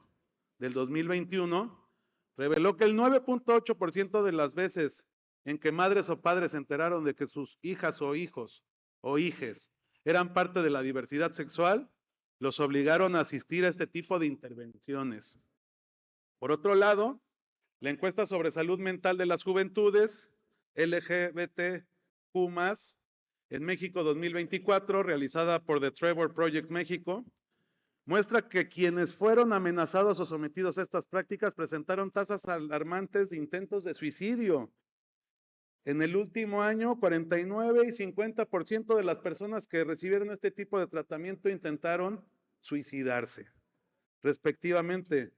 G: del 2021 reveló que el 9.8% de las veces en que madres o padres se enteraron de que sus hijas o hijos o hijes eran parte de la diversidad sexual, los obligaron a asistir a este tipo de intervenciones. Por otro lado, la encuesta sobre salud mental de las juventudes LGBTQ+, en México 2024, realizada por The Trevor Project México, muestra que quienes fueron amenazados o sometidos a estas prácticas presentaron tasas alarmantes de intentos de suicidio. En el último año, 49 y 50% de las personas que recibieron este tipo de tratamiento intentaron suicidarse, respectivamente,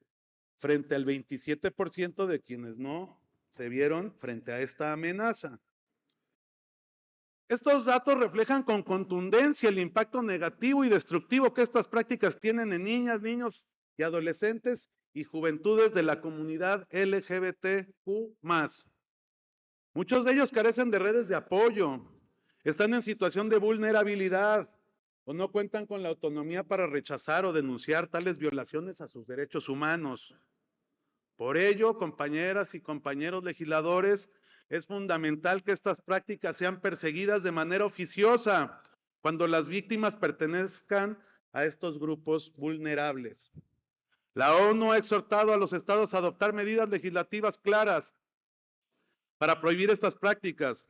G: frente al 27% de quienes no se vieron frente a esta amenaza. Estos datos reflejan con contundencia el impacto negativo y destructivo que estas prácticas tienen en niñas, niños y adolescentes y juventudes de la comunidad LGBTQ+. Muchos de ellos carecen de redes de apoyo, están en situación de vulnerabilidad o no cuentan con la autonomía para rechazar o denunciar tales violaciones a sus derechos humanos. Por ello, compañeras y compañeros legisladores, es fundamental que estas prácticas sean perseguidas de manera oficiosa cuando las víctimas pertenezcan a estos grupos vulnerables. La ONU ha exhortado a los estados a adoptar medidas legislativas claras para prohibir estas prácticas,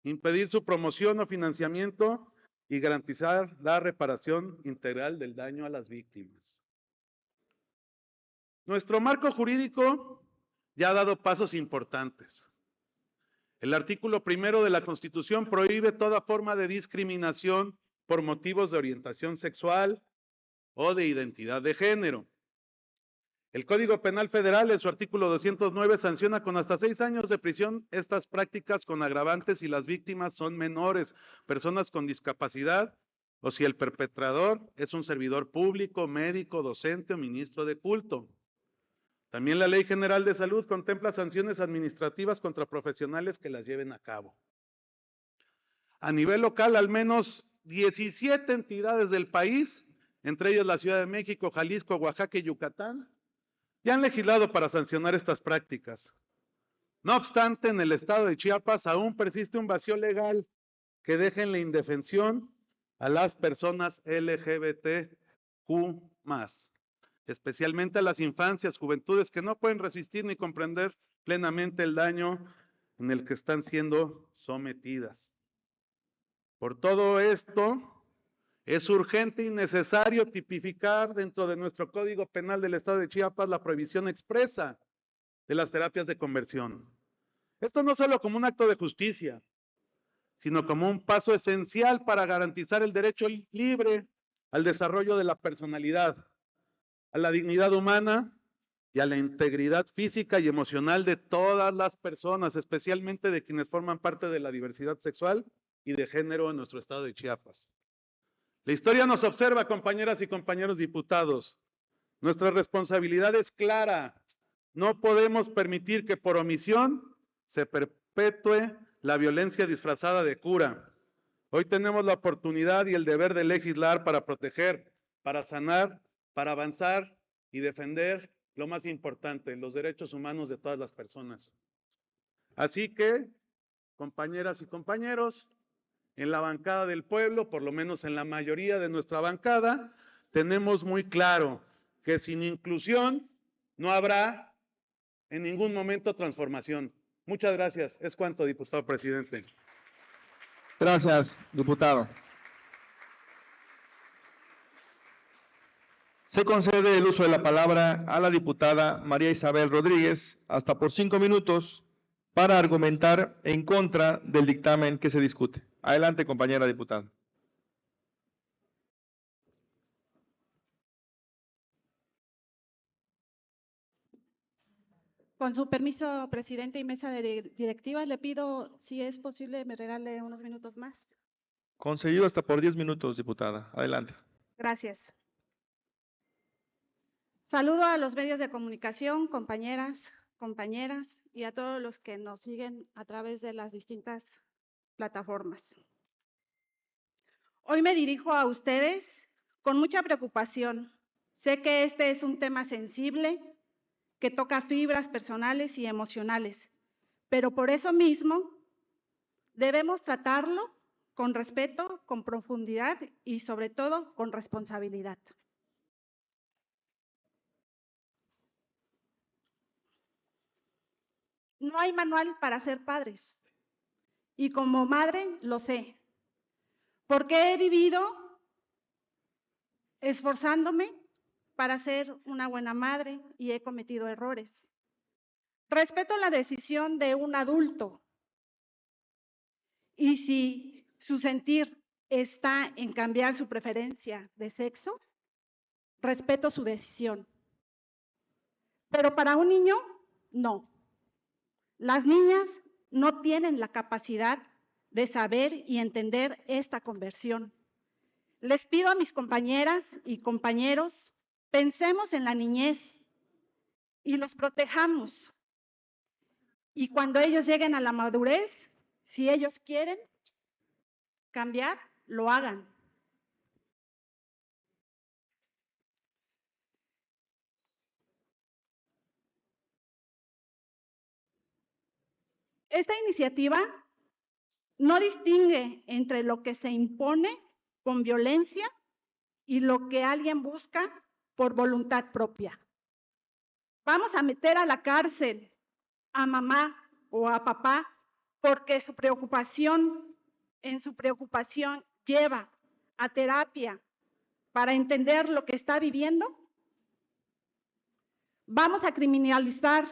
G: impedir su promoción o financiamiento y garantizar la reparación integral del daño a las víctimas. Nuestro marco jurídico ya ha dado pasos importantes. El artículo 1 de la Constitución prohíbe toda forma de discriminación por motivos de orientación sexual o de identidad de género. El Código Penal Federal, en su artículo 209, sanciona con hasta 6 años de prisión estas prácticas con agravantes si las víctimas son menores, personas con discapacidad o si el perpetrador es un servidor público, médico, docente o ministro de culto. También la Ley General de Salud contempla sanciones administrativas contra profesionales que las lleven a cabo. A nivel local, al menos 17 entidades del país, entre ellas la Ciudad de México, Jalisco, Oaxaca y Yucatán, ya han legislado para sancionar estas prácticas. No obstante, en el estado de Chiapas aún persiste un vacío legal que deja en la indefensión a las personas LGBTQ+, especialmente a las infancias, juventudes que no pueden resistir ni comprender plenamente el daño en el que están siendo sometidas. Por todo esto, es urgente y necesario tipificar dentro de nuestro Código Penal del Estado de Chiapas la prohibición expresa de las terapias de conversión. Esto no solo como un acto de justicia, sino como un paso esencial para garantizar el derecho libre al desarrollo de la personalidad, a la dignidad humana y a la integridad física y emocional de todas las personas, especialmente de quienes forman parte de la diversidad sexual y de género en nuestro estado de Chiapas. La historia nos observa, compañeras y compañeros diputados. Nuestra responsabilidad es clara. No podemos permitir que por omisión se perpetúe la violencia disfrazada de cura. Hoy tenemos la oportunidad y el deber de legislar para proteger, para sanar, para avanzar y defender lo más importante, los derechos humanos de todas las personas. Así que, compañeras y compañeros, En la bancada del pueblo, por lo menos en la mayoría de nuestra bancada, tenemos muy claro que sin inclusión no habrá en ningún momento transformación. Muchas gracias. Es cuanto, diputado presidente.
C: Gracias, diputado. Se concede el uso de la palabra a la diputada María Isabel Rodríguez hasta por 5 minutos para argumentar en contra del dictamen que se discute. Adelante, compañera diputada.
H: Con su permiso, presidente y mesa directiva, le pido, si es posible, me regale unos minutos más.
C: Concedido hasta por 10 minutos, diputada. Adelante.
H: Gracias. Saludo a los medios de comunicación, compañeras y a todos los que nos siguen a través de las distintas plataformas. Hoy me dirijo a ustedes con mucha preocupación. Sé que este es un tema sensible que toca fibras personales y emocionales, pero por eso mismo debemos tratarlo con respeto, con profundidad y sobre todo con responsabilidad. No hay manual para ser padres y como madre lo sé, porque he vivido esforzándome para ser una buena madre y he cometido errores. Respeto la decisión de un adulto y si su sentir está en cambiar su preferencia de sexo, respeto su decisión. Pero para un niño, no. Las niñas no tienen la capacidad de saber y entender esta conversión. Les pido a mis compañeras y compañeros, pensemos en la niñez y los protejamos. Y cuando ellos lleguen a la madurez, si ellos quieren cambiar, lo hagan. Esta iniciativa no distingue entre lo que se impone con violencia y lo que alguien busca por voluntad propia. Vamos a meter a la cárcel a mamá o a papá porque en su preocupación lleva a terapia para entender lo que está viviendo. Vamos a criminalizar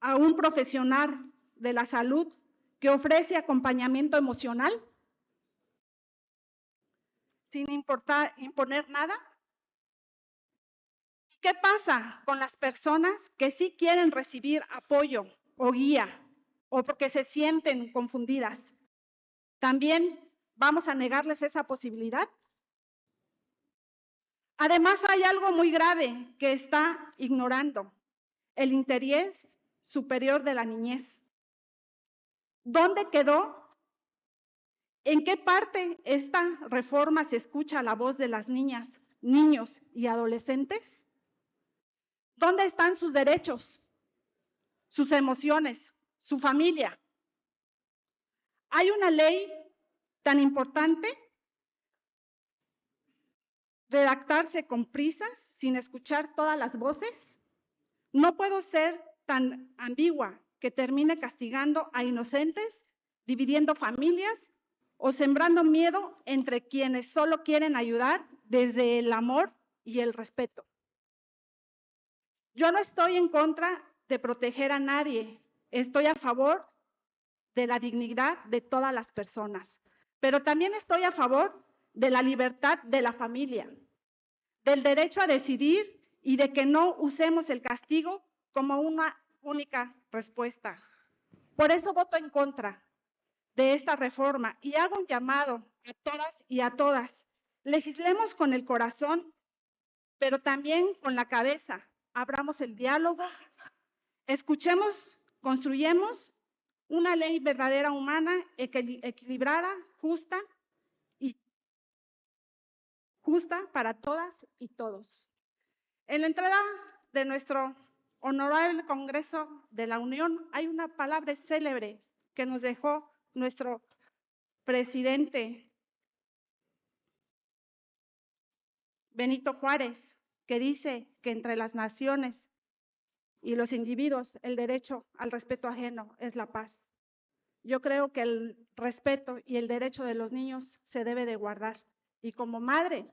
H: a un profesional de la salud que ofrece acompañamiento emocional sin imponer nada. ¿Qué pasa con las personas que sí quieren recibir apoyo o guía o porque se sienten confundidas? ¿También vamos a negarles esa posibilidad? Además, hay algo muy grave que está ignorando: el interés superior de la niñez. ¿Dónde quedó? ¿En qué parte esta reforma se escucha la voz de las niñas, niños y adolescentes? ¿Dónde están sus derechos, sus emociones, su familia? Hay una ley tan importante redactarse con prisas sin escuchar todas las voces. No puedo ser tan ambigua que termine castigando a inocentes, dividiendo familias o sembrando miedo entre quienes solo quieren ayudar desde el amor y el respeto. Yo no estoy en contra de proteger a nadie, estoy a favor de la dignidad de todas las personas, pero también estoy a favor de la libertad de la familia, del derecho a decidir y de que no usemos el castigo como una única respuesta. Por eso voto en contra de esta reforma y hago un llamado a todas y a todas. Legislemos con el corazón, pero también con la cabeza. Abramos el diálogo, escuchemos, construyemos una ley verdadera, humana, equilibrada, justa para todas y todos. En la entrada de nuestro honorable Congreso de la Unión hay una palabra célebre que nos dejó nuestro presidente Benito Juárez, que dice que entre las naciones y los individuos el derecho al respeto ajeno es la paz. Yo creo que el respeto y el derecho de los niños se debe de guardar. Y como madre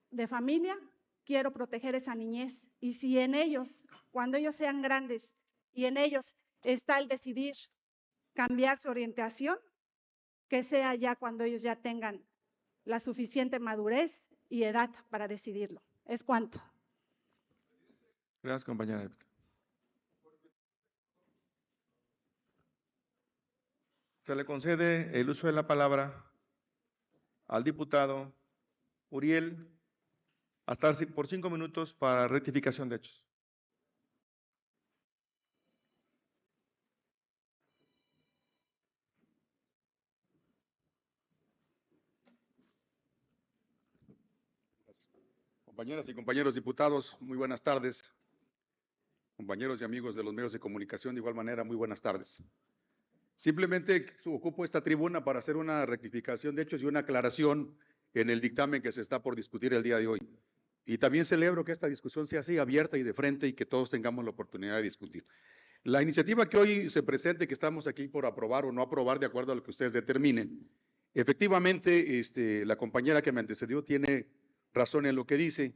H: de familia, quiero proteger esa niñez. Y si en ellos, cuando ellos sean grandes y en ellos está el decidir cambiar su orientación, que sea ya cuando ellos ya tengan la suficiente madurez y edad para decidirlo. Es cuanto.
C: Gracias, compañera. Se le concede el uso de la palabra al diputado Uriel hasta por 5 minutos para rectificación de hechos.
I: Compañeras y compañeros diputados, muy buenas tardes. Compañeros y amigos de los medios de comunicación, de igual manera, muy buenas tardes. Simplemente ocupo esta tribuna para hacer una rectificación de hechos y una aclaración en el dictamen que se está por discutir el día de hoy. Y también celebro que esta discusión sea así, abierta y de frente, y que todos tengamos la oportunidad de discutir. La iniciativa que hoy se presenta, que estamos aquí por aprobar o no aprobar de acuerdo a lo que ustedes determinen, efectivamente, la compañera que me antecedió tiene razón en lo que dice,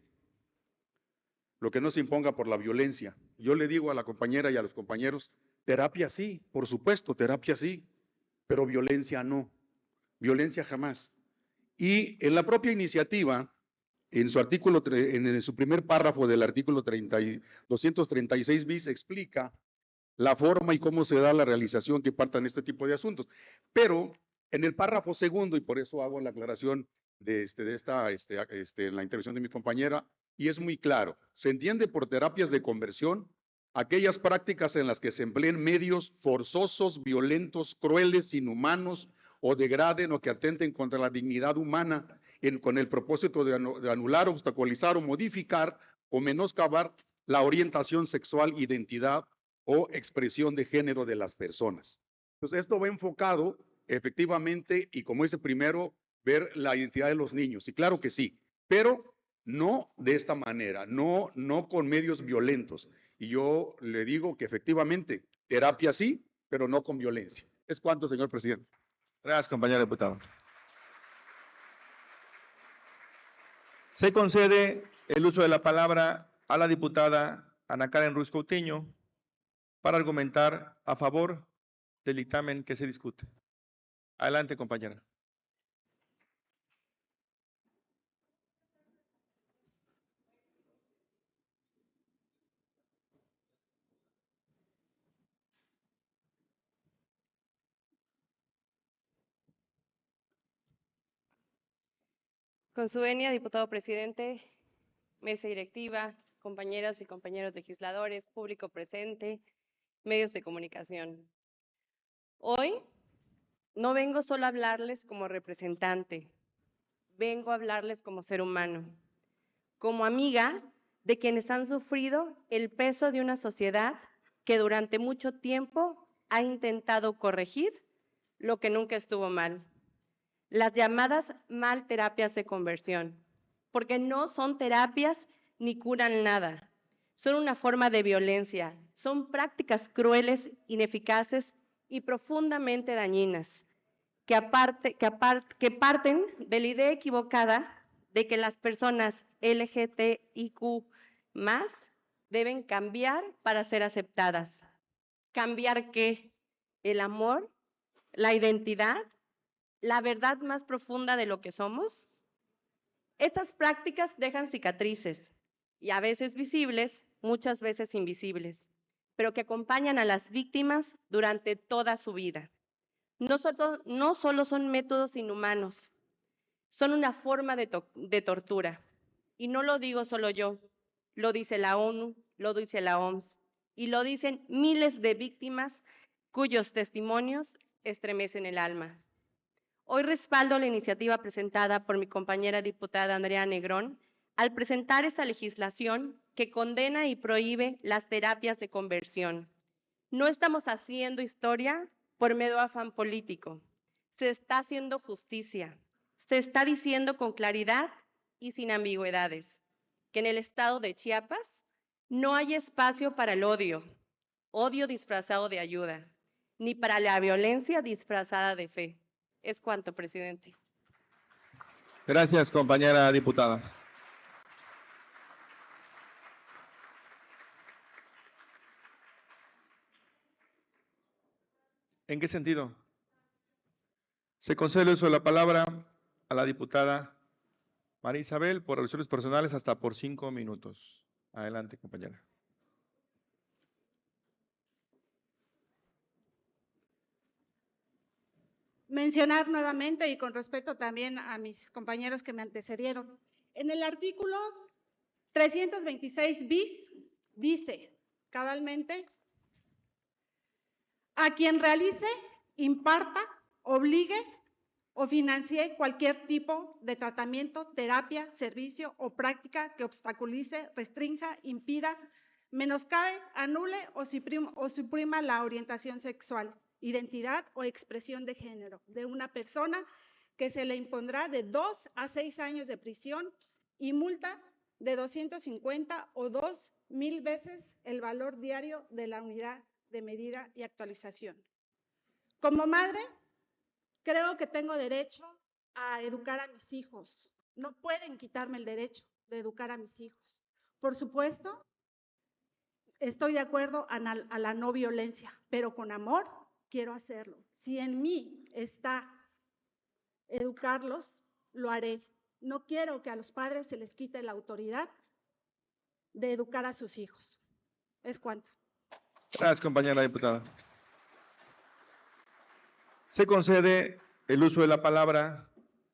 I: lo que no se imponga por la violencia. Yo le digo a la compañera y a los compañeros, terapia sí, por supuesto, terapia sí, pero violencia no, violencia jamás. Y en la propia iniciativa, en su artículo, en su primer párrafo del artículo 236 bis, explica la forma y cómo se da la realización que partan este tipo de asuntos. Pero en el párrafo segundo, y por eso hago la aclaración en la intervención de mi compañera, y es muy claro, se entiende por terapias de conversión aquellas prácticas en las que se empleen medios forzosos, violentos, crueles, inhumanos, o degraden o que atenten contra la dignidad humana con el propósito de anular, obstaculizar o modificar o menoscabar la orientación sexual, identidad o expresión de género de las personas. Entonces, esto va enfocado efectivamente, y como dice primero, ver la identidad de los niños, y claro que sí, pero no de esta manera, no con medios violentos. Y yo le digo que efectivamente, terapia sí, pero no con violencia. Es cuanto, señor presidente.
C: Gracias, compañero diputado. Se concede el uso de la palabra a la diputada Ana Karen Ruiz Coutinho para argumentar a favor del dictamen que se discute. Adelante, compañera.
J: Con su venia, diputado presidente, mesa directiva, compañeras y compañeros legisladores, público presente, medios de comunicación. Hoy no vengo solo a hablarles como representante, vengo a hablarles como ser humano, como amiga de quienes han sufrido el peso de una sociedad que durante mucho tiempo ha intentado corregir lo que nunca estuvo mal. Las llamadas mal terapias de conversión, porque no son terapias ni curan nada. Son una forma de violencia, son prácticas crueles, ineficaces y profundamente dañinas, que parten de la idea equivocada de que las personas LGTBIQ+ deben cambiar para ser aceptadas. ¿Cambiar qué? ¿El amor? ¿La identidad? ¿La verdad más profunda de lo que somos? Estas prácticas dejan cicatrices, y a veces visibles, muchas veces invisibles, pero que acompañan a las víctimas durante toda su vida. No solo son métodos inhumanos, son una forma de tortura. Y no lo digo solo yo, lo dice la ONU, lo dice la OMS, y lo dicen miles de víctimas cuyos testimonios estremecen el alma. Hoy respaldo la iniciativa presentada por mi compañera diputada Andrea Negrón al presentar esta legislación que condena y prohíbe las terapias de conversión. No estamos haciendo historia por mero afán político. Se está haciendo justicia. Se está diciendo con claridad y sin ambigüedades que en el estado de Chiapas no hay espacio para el odio, odio disfrazado de ayuda, ni para la violencia disfrazada de fe. Es cuanto, presidente.
C: Gracias, compañera diputada. ¿En qué sentido? Se concede el uso de la palabra a la diputada María Isabel por alusiones personales hasta por 5 minutos. Adelante, compañera.
H: Mencionar nuevamente y con respecto también a mis compañeros que me antecedieron. En el artículo 326 bis dice cabalmente: a quien realice, imparta, obligue o financie cualquier tipo de tratamiento, terapia, servicio o práctica que obstaculice, restrinja, impida, menoscabe, anule o suprima la orientación sexual, identidad o expresión de género de una persona, que se le impondrá de 2 a 6 años de prisión y multa de 250 o 2,000 veces el valor diario de la unidad de medida y actualización. Como madre, creo que tengo derecho a educar a mis hijos. No pueden quitarme el derecho de educar a mis hijos. Por supuesto, estoy de acuerdo a la no violencia, pero con amor quiero hacerlo. Si en mí está educarlos, lo haré. No quiero que a los padres se les quite la autoridad de educar a sus hijos. Es cuanto.
C: Gracias, compañera diputada. Se concede el uso de la palabra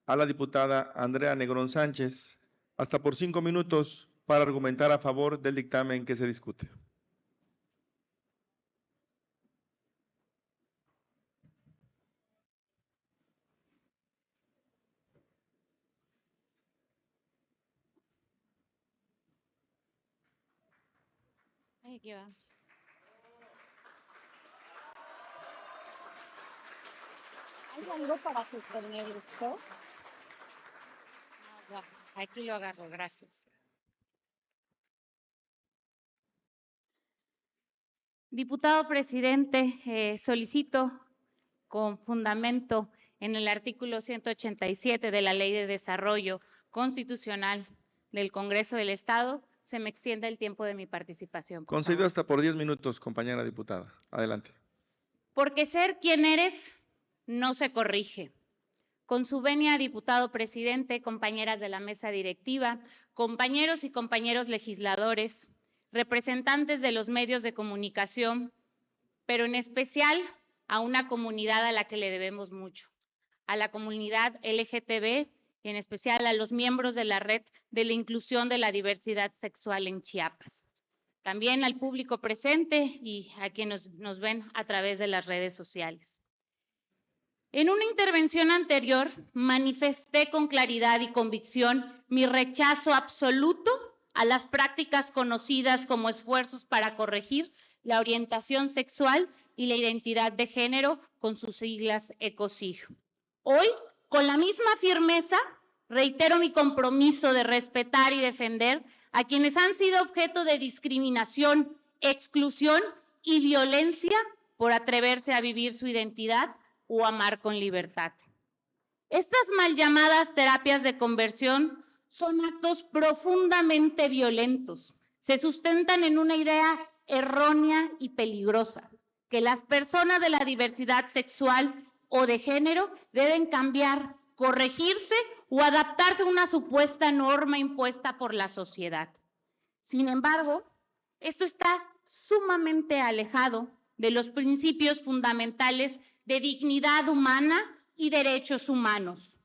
C: a la diputada Andrea Negrón Sánchez hasta por 5 minutos para argumentar a favor del dictamen que se discute.
D: Ay, aquí va. ¿Hay algo para sostener esto? No, ya, aquí lo agarro, gracias. Diputado presidente, solicito con fundamento en el artículo 187 de la Ley de Desarrollo Constitucional del Congreso del Estado, se me extienda el tiempo de mi participación.
C: Concedido hasta por 10 minutos, compañera diputada. Adelante.
D: Porque ser quien eres no se corrige. Con su venia, diputado presidente, compañeras de la mesa directiva, compañeros y compañeros legisladores, representantes de los medios de comunicación, pero en especial a una comunidad a la que le debemos mucho, a la comunidad LGTB y en especial a los miembros de la Red de la Inclusión de la Diversidad Sexual en Chiapas. También al público presente y a quienes nos ven a través de las redes sociales. En una intervención anterior manifesté con claridad y convicción mi rechazo absoluto a las prácticas conocidas como esfuerzos para corregir la orientación sexual y la identidad de género, con sus siglas ECOSIG. Hoy, con la misma firmeza, reitero mi compromiso de respetar y defender a quienes han sido objeto de discriminación, exclusión y violencia por atreverse a vivir su identidad o amar con libertad. Estas mal llamadas terapias de conversión son actos profundamente violentos. Se sustentan en una idea errónea y peligrosa, que las personas de la diversidad sexual o de género deben cambiar, corregirse o adaptarse a una supuesta norma impuesta por la sociedad. Sin embargo, esto está sumamente alejado de los principios fundamentales de dignidad humana y derechos humanos.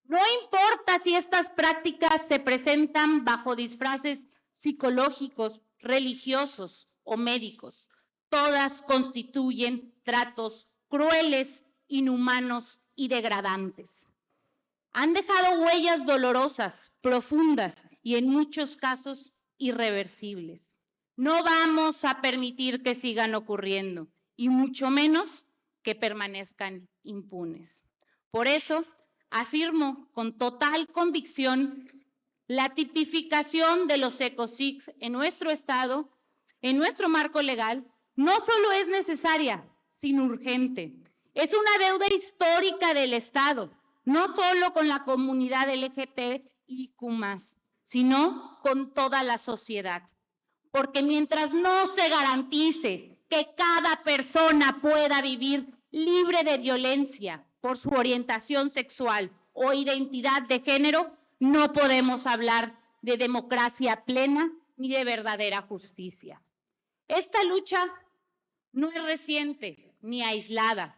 D: No importa si estas prácticas se presentan bajo disfraces psicológicos, religiosos o médicos, todas constituyen tratos crueles, inhumanos y degradantes. Han dejado huellas dolorosas, profundas y en muchos casos irreversibles. No vamos a permitir que sigan ocurriendo y mucho menos
K: que permanezcan impunes. Por eso, afirmo con total convicción la tipificación de los ecocids en nuestro Estado, en nuestro marco legal, no solo es necesaria, sino urgente. Es una deuda histórica del Estado, no solo con la comunidad LGTBIQ+, sino con toda la sociedad. Porque mientras no se garantice que cada persona pueda vivir libre de violencia por su orientación sexual o identidad de género, no podemos hablar de democracia plena ni de verdadera justicia. Esta lucha no es reciente ni aislada.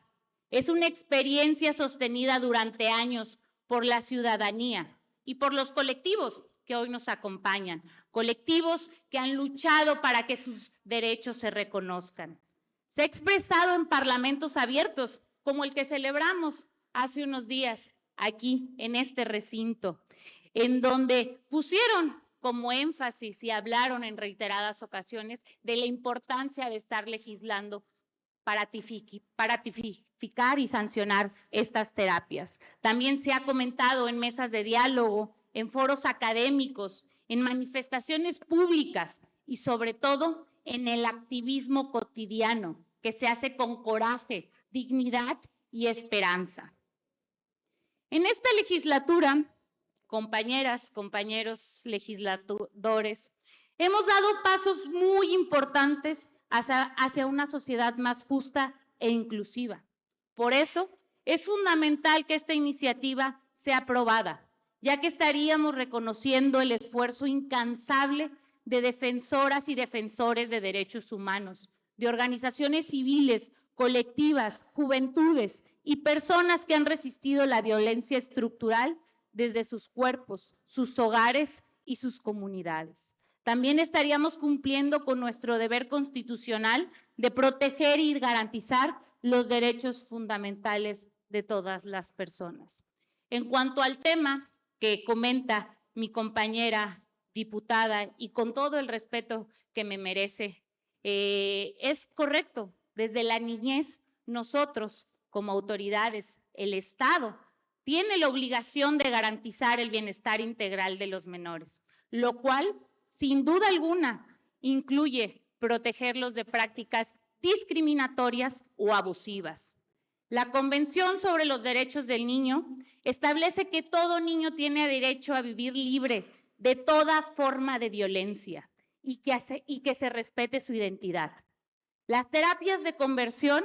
K: Es una experiencia sostenida durante años por la ciudadanía y por los colectivos que hoy nos acompañan, colectivos que han luchado para que sus derechos se reconozcan. Se ha expresado en parlamentos abiertos, como el que celebramos hace unos días aquí en este recinto, en donde pusieron como énfasis y hablaron en reiteradas ocasiones de la importancia de estar legislando para tipificar y sancionar estas terapias. También se ha comentado en mesas de diálogo, en foros académicos, en manifestaciones públicas y sobre todo en el activismo cotidiano que se hace con coraje, dignidad y esperanza. En esta legislatura, compañeras, compañeros legisladores, hemos dado pasos muy importantes hacia una sociedad más justa e inclusiva. Por eso, es fundamental que esta iniciativa sea aprobada, ya que estaríamos reconociendo el esfuerzo incansable de defensoras y defensores de derechos humanos, de organizaciones civiles, colectivas, juventudes y personas que han resistido la violencia estructural desde sus cuerpos, sus hogares y sus comunidades. También estaríamos cumpliendo con nuestro deber constitucional de proteger y garantizar los derechos fundamentales de todas las personas. En cuanto al tema que comenta mi compañera diputada, y con todo el respeto que me merece, es correcto. Desde la niñez, nosotros como autoridades, el Estado, tiene la obligación de garantizar el bienestar integral de los menores, lo cual, sin duda alguna, incluye protegerlos de prácticas discriminatorias o abusivas. La Convención sobre los Derechos del Niño establece que todo niño tiene derecho a vivir libre de toda forma de violencia y que se respete su identidad. Las terapias de conversión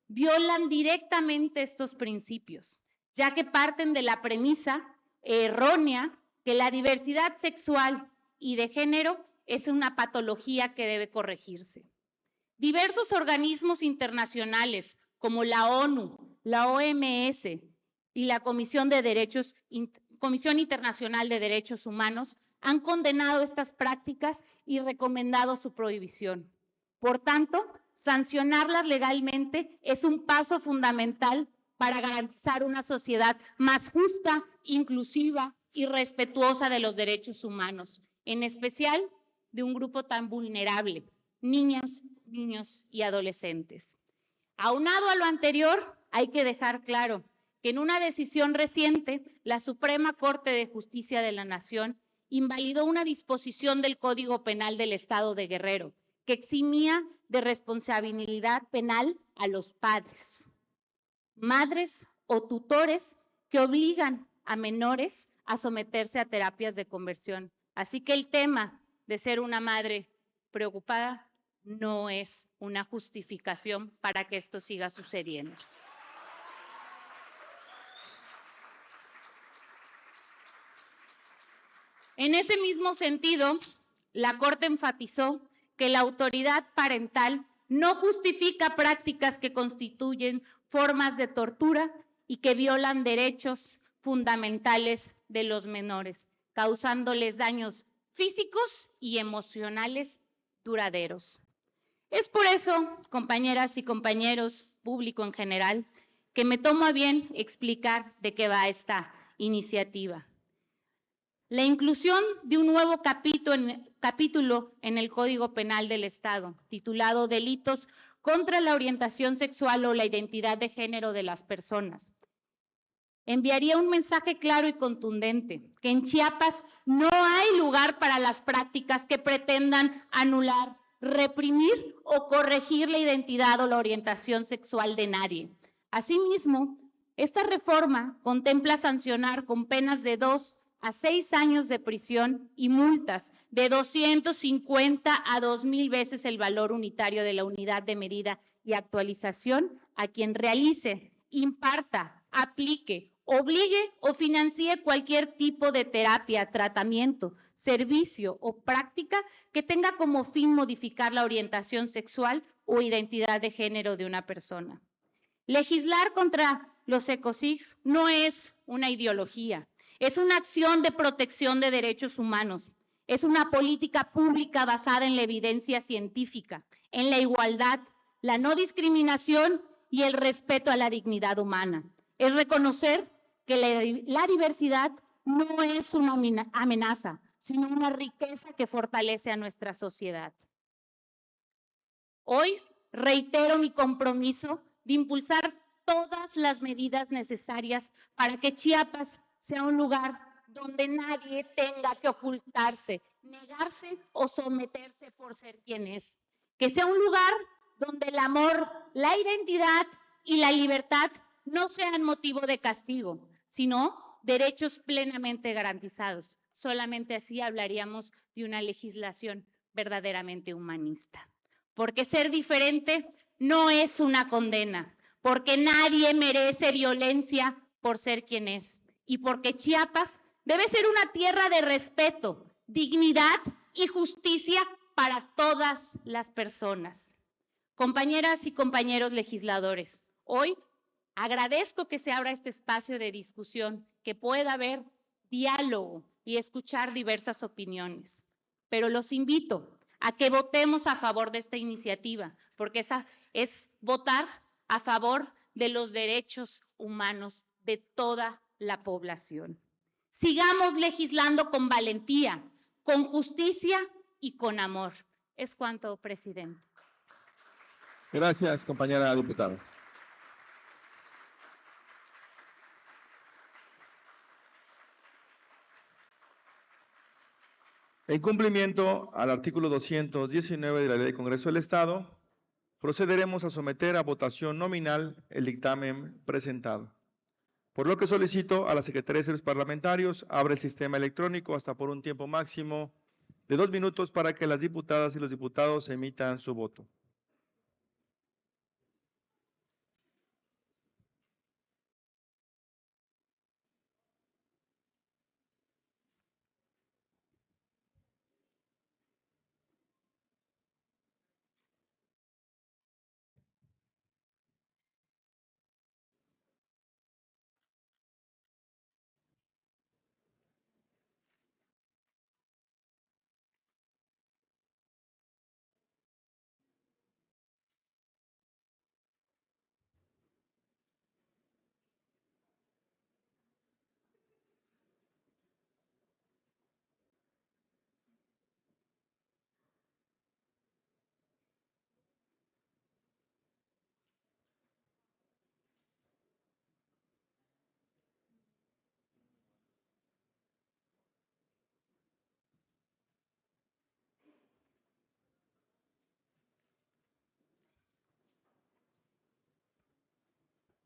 K: violan directamente estos principios, ya que parten de la premisa errónea que la diversidad sexual y de género es una patología que debe corregirse. Diversos organismos internacionales como la ONU, la OMS y la Comisión Internacional de Derechos Humanos han condenado estas prácticas y recomendado su prohibición. Por tanto, sancionarlas legalmente es un paso fundamental para garantizar una sociedad más justa, inclusiva y respetuosa de los derechos humanos, en especial de un grupo tan vulnerable, niñas, niños y adolescentes. Aunado a lo anterior, hay que dejar claro que en una decisión reciente, la Suprema Corte de Justicia de la Nación invalidó una disposición del Código Penal del Estado de Guerrero que eximía de responsabilidad penal a los padres, madres o tutores que obligan a menores a someterse a terapias de conversión. Así que el tema de ser una madre preocupada no es una justificación para que esto siga sucediendo. En ese mismo sentido, la Corte enfatizó que la autoridad parental no justifica prácticas que constituyen formas de tortura y que violan derechos fundamentales de los menores, causándoles daños físicos y emocionales duraderos. Es por eso, compañeras y compañeros, público en general, que me tomo a bien explicar de qué va esta iniciativa. La inclusión de un nuevo capítulo en el Código Penal del Estado, titulado Delitos contra la orientación sexual o la identidad de género de las personas. Enviaría un mensaje claro y contundente, que en Chiapas no hay lugar para las prácticas que pretendan anular, reprimir o corregir la identidad o la orientación sexual de nadie. Asimismo, esta reforma contempla sancionar con penas de 2 a 6 años de prisión y multas de 250 a 2,000 veces el valor unitario de la unidad de medida y actualización a quien realice, imparta, aplique, obligue o financie cualquier tipo de terapia, tratamiento, servicio o práctica que tenga como fin modificar la orientación sexual o identidad de género de una persona. Legislar contra los ecocids no es una ideología, es una acción de protección de derechos humanos, es una política pública basada en la evidencia científica, en la igualdad, la no discriminación y el respeto a la dignidad humana. Es reconocer que la diversidad no es una amenaza, sino una riqueza que fortalece a nuestra sociedad. Hoy reitero mi compromiso de impulsar todas las medidas necesarias para que Chiapas sea un lugar donde nadie tenga que ocultarse, negarse o someterse por ser quien es. Que sea un lugar donde el amor, la identidad y la libertad no sean motivo de castigo, sino derechos plenamente garantizados. Solamente así hablaríamos de una legislación verdaderamente humanista. Porque ser diferente no es una condena, porque nadie merece violencia por ser quien es, y porque Chiapas debe ser una tierra de respeto, dignidad y justicia para todas las personas. Compañeras y compañeros legisladores, hoy agradezco que se abra este espacio de discusión, que pueda haber diálogo y escuchar diversas opiniones, pero los invito a que votemos a favor de esta iniciativa, porque esa es votar a favor de los derechos humanos de toda la población. Sigamos legislando con valentía, con justicia y con amor. Es cuanto, presidente.
C: Gracias, compañera diputada. En cumplimiento al artículo 219 de la Ley del Congreso del Estado, procederemos a someter a votación nominal el dictamen presentado. Por lo que solicito a la Secretaría de Servicios Parlamentarios abra el sistema electrónico hasta por un tiempo máximo de 2 minutos para que las diputadas y los diputados emitan su voto.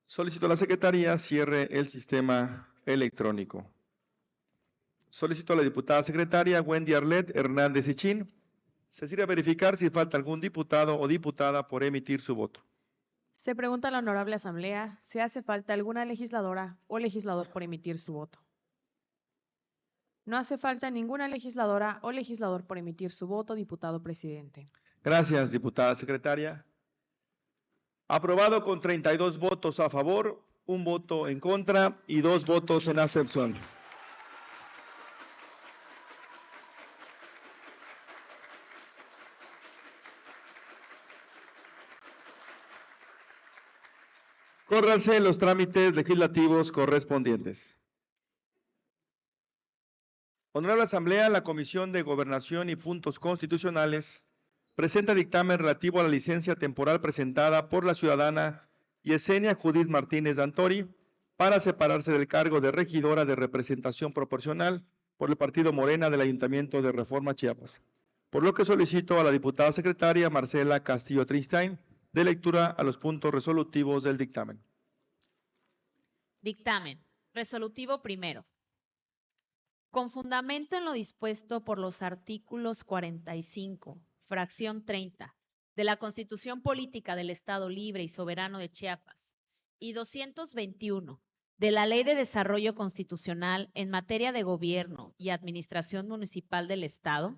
C: Solicito a la Secretaría cierre el sistema electrónico. Solicito a la diputada secretaria Wendy Arlet Hernández Ichín se sirve a verificar si falta algún diputado o diputada por emitir su voto.
B: Se pregunta a la honorable asamblea si hace falta alguna legisladora o legislador por emitir su voto. No hace falta ninguna legisladora o legislador por emitir su voto, diputado presidente.
C: Gracias, diputada secretaria. Aprobado con 32 votos a favor, 1 voto en contra y 2 votos en abstención. Córranse los trámites legislativos correspondientes. Honorable Asamblea, la Comisión de Gobernación y Puntos Constitucionales presenta dictamen relativo a la licencia temporal presentada por la ciudadana Yesenia Judith Martínez Dantori para separarse del cargo de regidora de representación proporcional por el partido Morena del Ayuntamiento de Reforma, Chiapas. Por lo que solicito a la diputada secretaria Marcela Castillo Tristain de lectura a los puntos resolutivos del dictamen.
D: Dictamen. Resolutivo primero. Con fundamento en lo dispuesto por los artículos 45, fracción 30, de la Constitución Política del Estado Libre y Soberano de Chiapas y 221 de la Ley de Desarrollo Constitucional en materia de gobierno y administración municipal del Estado,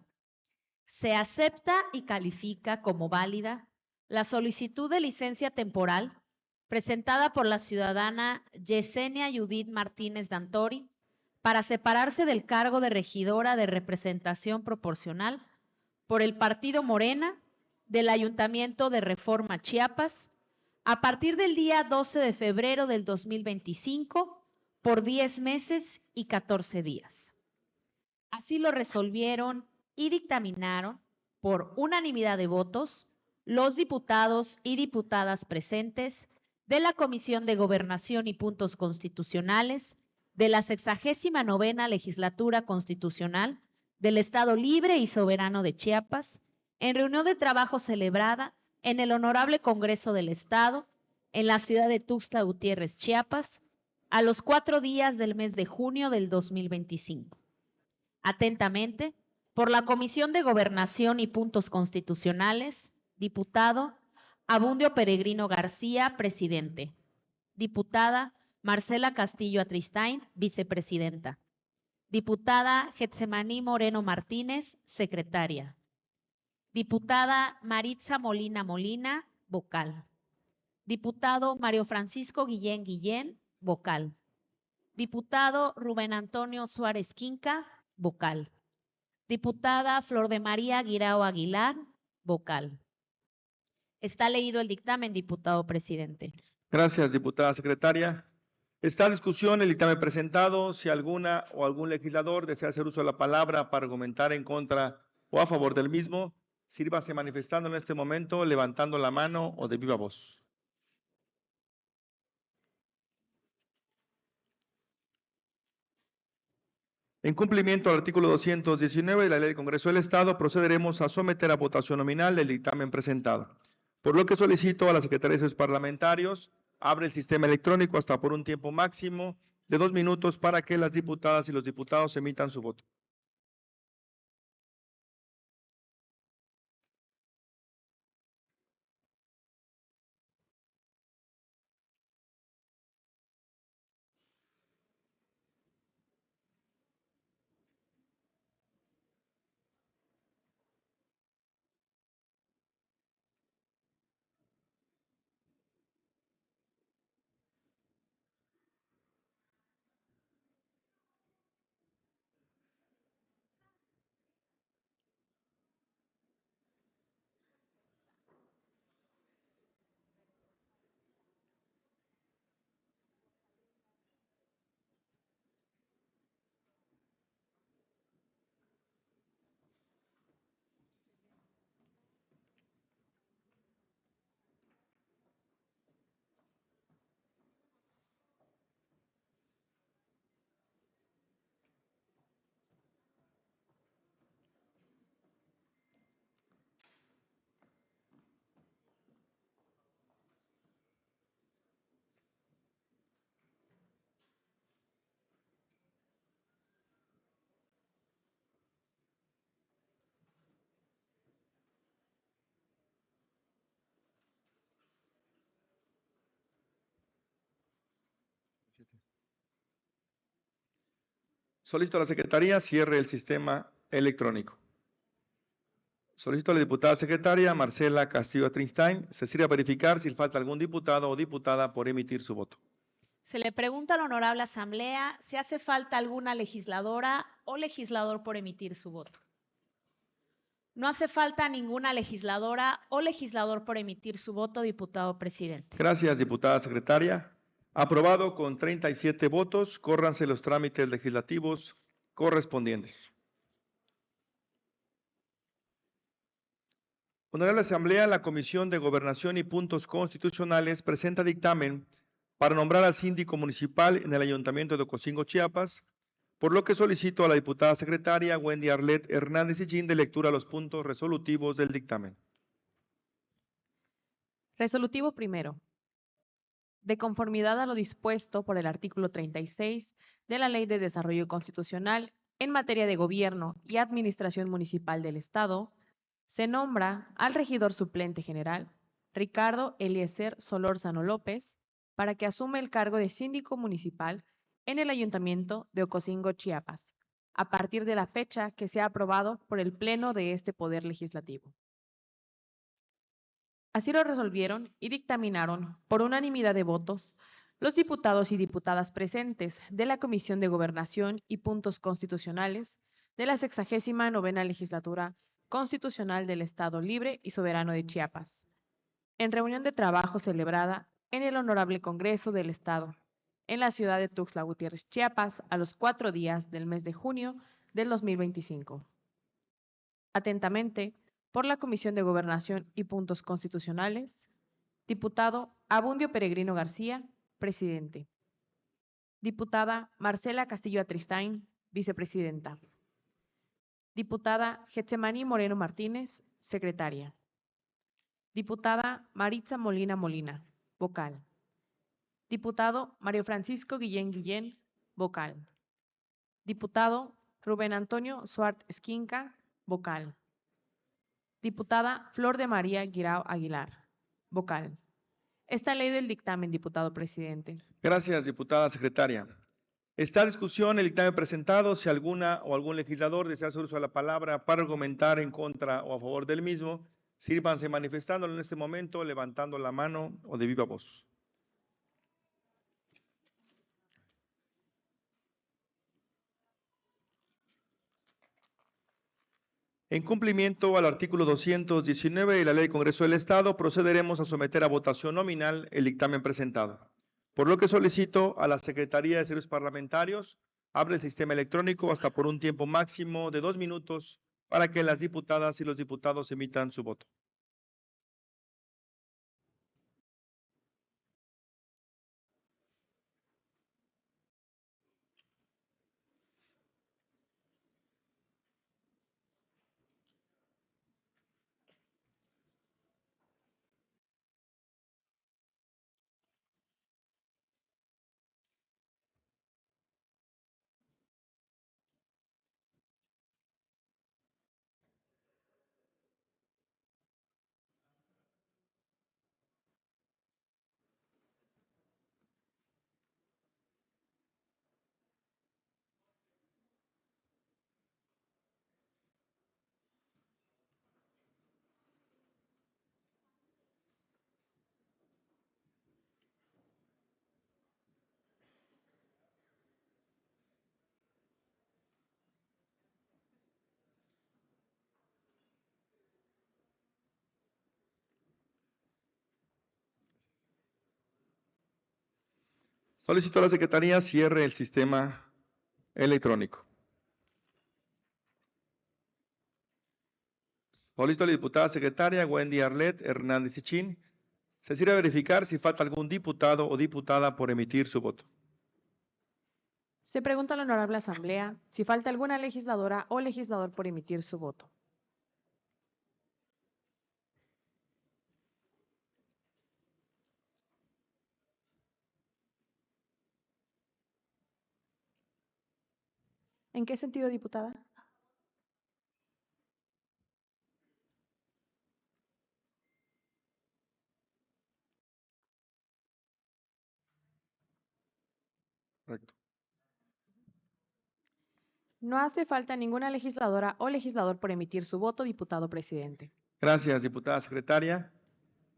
D: se acepta y califica como válida la solicitud de licencia temporal presentada por la ciudadana Yesenia Judith Martínez Dantori para separarse del cargo de regidora de representación proporcional por el partido Morena del Ayuntamiento de Reforma, Chiapas, a partir del día 12 de febrero del 2025 por 10 meses y 14 días. Así lo resolvieron y dictaminaron por unanimidad de votos los diputados y diputadas presentes de la Comisión de Gobernación y Puntos Constitucionales de la 69ª Legislatura Constitucional del Estado Libre y Soberano de Chiapas, en reunión de trabajo celebrada en el Honorable Congreso del Estado, en la ciudad de Tuxtla Gutiérrez, Chiapas, a los 4 días del mes de junio del 2025. Atentamente, por la Comisión de Gobernación y Puntos Constitucionales, diputado Abundio Peregrino García, presidente. Diputada Marcela Castillo Atristain, vicepresidenta. Diputada Getsemaní Moreno Martínez, secretaria. Diputada Maritza Molina Molina, vocal. Diputado Mario Francisco Guillén Guillén, vocal. Diputado Rubén Antonio Suárez Quinca, vocal. Diputada Flor de María Guirao Aguilar, vocal. Está leído el dictamen, diputado presidente.
C: Gracias, diputada secretaria. Está en discusión el dictamen presentado. Si alguna o algún legislador desea hacer uso de la palabra para argumentar en contra o a favor del mismo, sírvase manifestando en este momento, levantando la mano o de viva voz. En cumplimiento al artículo 219 de la Ley del Congreso del Estado, procederemos a someter a votación nominal el dictamen presentado. Por lo que solicito a la Secretaría de Servicios Parlamentarios, abre el sistema electrónico hasta por un tiempo máximo de 2 minutos para que las diputadas y los diputados emitan su voto. Solicito a la Secretaría cierre el sistema electrónico. Solicito a la diputada secretaria Marcela Castillo Tristain se sirva a verificar si falta algún diputado o diputada por emitir su voto.
D: Se le pregunta a la honorable asamblea si hace falta alguna legisladora o legislador por emitir su voto. No hace falta ninguna legisladora o legislador por emitir su voto, diputado presidente.
C: Gracias, diputada secretaria. Aprobado con 37 votos. Córranse los trámites legislativos correspondientes. Honorable Asamblea, la Comisión de Gobernación y Puntos Constitucionales presenta dictamen para nombrar al síndico municipal en el Ayuntamiento de Ocosingo, Chiapas, por lo que solicito a la diputada secretaria Wendy Arlet Hernández Sichin de lectura a los puntos resolutivos del dictamen.
B: Resolutivo primero. De conformidad a lo dispuesto por el artículo 36 de la Ley de Desarrollo Constitucional en materia de gobierno y administración municipal del Estado, se nombra al regidor suplente general, Ricardo Eliezer Solórzano López, para que asume el cargo de síndico municipal en el Ayuntamiento de Ocosingo, Chiapas, a partir de la fecha que sea aprobado por el Pleno de este Poder Legislativo. Así lo resolvieron y dictaminaron por unanimidad de votos los diputados y diputadas presentes de la Comisión de Gobernación y Puntos Constitucionales de la 69ª Legislatura Constitucional del Estado Libre y Soberano de Chiapas, en reunión de trabajo celebrada en el Honorable Congreso del Estado, en la ciudad de Tuxtla Gutiérrez, Chiapas, a los 4 días del mes de junio del 2025. Atentamente, por la Comisión de Gobernación y Puntos Constitucionales, diputado Abundio Peregrino García, presidente. Diputada Marcela Castillo Atristain, vicepresidenta. Diputada Getsemaní Moreno Martínez, secretaria. Diputada Maritza Molina Molina, vocal. Diputado Mario Francisco Guillén Guillén, vocal. Diputado Rubén Antonio Suart Esquinca, vocal. Diputada Flor de María Guirao Aguilar, vocal. Está leído el dictamen, diputado presidente.
C: Gracias, diputada secretaria. Está a discusión el dictamen presentado. Si alguna o algún legislador desea hacer uso de la palabra para argumentar en contra o a favor del mismo, sírvanse manifestándolo en este momento, levantando la mano o de viva voz. En cumplimiento al artículo 219 de la Ley del Congreso del Estado, procederemos a someter a votación nominal el dictamen presentado. Por lo que solicito a la Secretaría de Servicios Parlamentarios abre el sistema electrónico hasta por un tiempo máximo de 2 minutos para que las diputadas y los diputados emitan su voto. Solicito a la Secretaría cierre el sistema electrónico. Solicito a la diputada secretaria Wendy Arlet Hernández Sichin se sirve a verificar si falta algún diputado o diputada por emitir su voto.
B: Se pregunta a la Honorable Asamblea si falta alguna legisladora o legislador por emitir su voto. ¿En qué sentido, diputada?
C: Correcto.
B: No hace falta ninguna legisladora o legislador por emitir su voto, diputado presidente.
C: Gracias, diputada secretaria.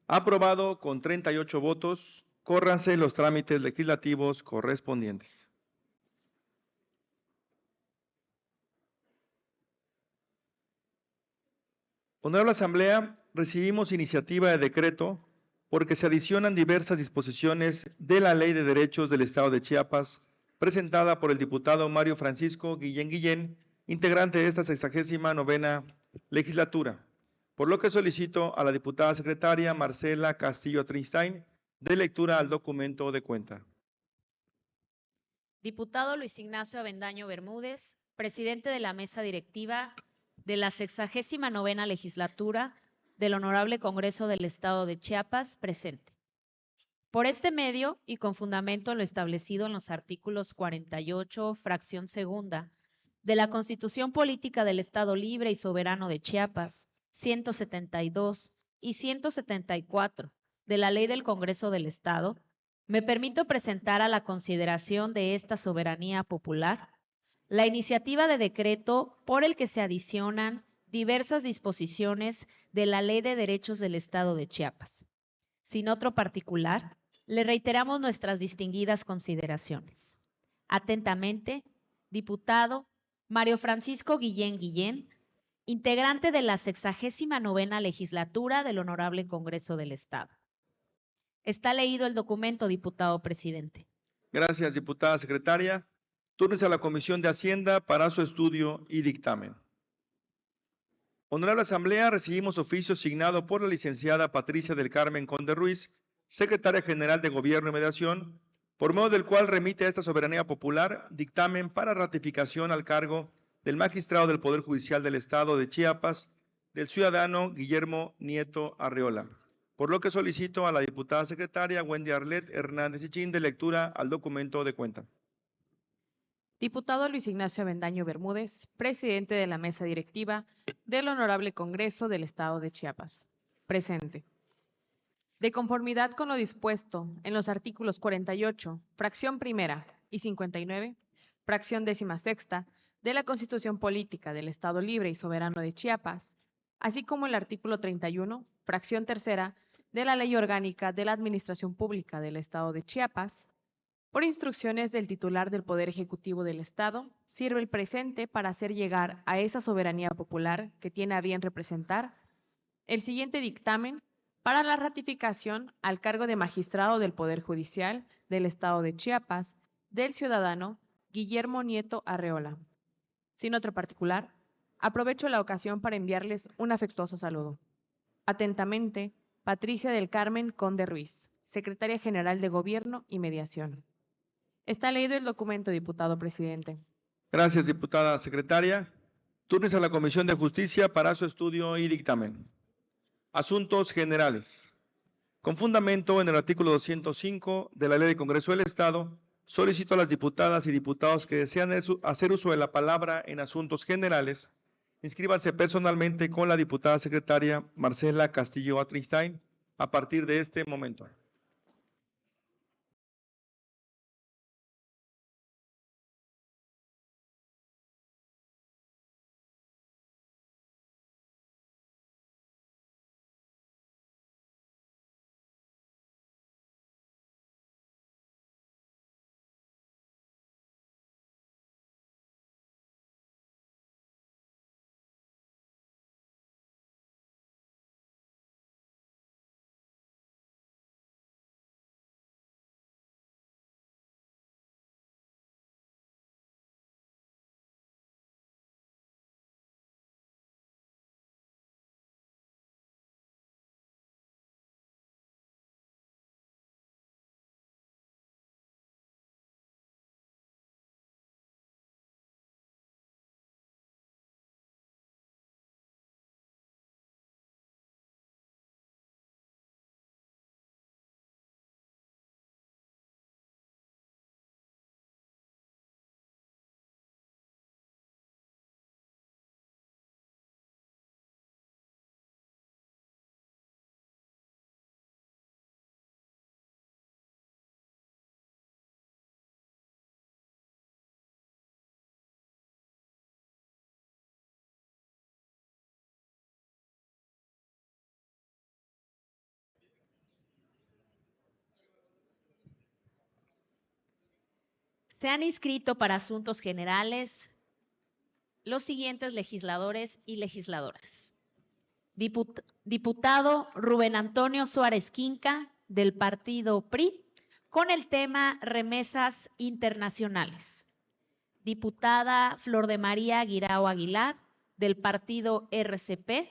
C: Aprobado con 38 votos. Córranse los trámites legislativos correspondientes. Honorable Asamblea, recibimos iniciativa de decreto porque se adicionan diversas disposiciones de la Ley de Derechos del Estado de Chiapas, presentada por el diputado Mario Francisco Guillén Guillén, integrante de esta 69ª legislatura, por lo que solicito a la diputada secretaria Marcela Castillo Atristain dé lectura al documento de cuenta.
D: Diputado Luis Ignacio Avendaño Bermúdez, presidente de la mesa directiva de la 69ª legislatura del Honorable Congreso del Estado de Chiapas, presente. Por este medio y con fundamento en lo establecido en los artículos 48, fracción segunda, de la Constitución Política del Estado Libre y Soberano de Chiapas, 172 y 174 de la Ley del Congreso del Estado, me permito presentar a la consideración de esta soberanía popular la iniciativa de decreto por el que se adicionan diversas disposiciones de la Ley de Derechos del Estado de Chiapas. Sin otro particular, le reiteramos nuestras distinguidas consideraciones. Atentamente, diputado Mario Francisco Guillén, integrante de la 69ª legislatura del Honorable Congreso del Estado. Está leído el documento, diputado presidente.
C: Gracias, diputada secretaria. Túrnese a la Comisión de Hacienda para su estudio y dictamen. Honorable Asamblea, recibimos oficio signado por la licenciada Patricia del Carmen Conde Ruiz, secretaria general de Gobierno y Mediación, por medio del cual remite a esta soberanía popular dictamen para ratificación al cargo del magistrado del Poder Judicial del Estado de Chiapas, del ciudadano Guillermo Nieto Arreola. Por lo que solicito a la diputada secretaria Wendy Arlet Hernández Ichín de lectura al documento de cuenta.
B: Diputado Luis Ignacio Avendaño Bermúdez, presidente de la mesa directiva del Honorable Congreso del Estado de Chiapas. Presente. De conformidad con lo dispuesto en los artículos 48, fracción primera y 59, fracción 16ª de la Constitución Política del Estado Libre y Soberano de Chiapas, así como el artículo 31, fracción tercera de la Ley Orgánica de la Administración Pública del Estado de Chiapas, por instrucciones del titular del Poder Ejecutivo del Estado, sirve el presente para hacer llegar a esa soberanía popular que tiene a bien representar el siguiente dictamen para la ratificación al cargo de magistrado del Poder Judicial del Estado de Chiapas del ciudadano Guillermo Nieto Arreola. Sin otro particular, aprovecho la ocasión para enviarles un afectuoso saludo. Atentamente, Patricia del Carmen Conde Ruiz, secretaria general de Gobierno y Mediación. Está leído el documento, diputado presidente.
C: Gracias, diputada secretaria. Túrnese a la Comisión de Justicia para su estudio y dictamen. Asuntos generales. Con fundamento en el artículo 205 de la Ley del Congreso del Estado, solicito a las diputadas y diputados que desean hacer uso de la palabra en asuntos generales, inscríbanse personalmente con la diputada secretaria Marcela Castillo Atristain a partir de este momento.
D: Se han inscrito para asuntos generales los siguientes legisladores y legisladoras. Diputado Rubén Antonio Suárez Quinca, del partido PRI, con el tema remesas internacionales. Diputada Flor de María Guirao Aguilar, del partido RCP,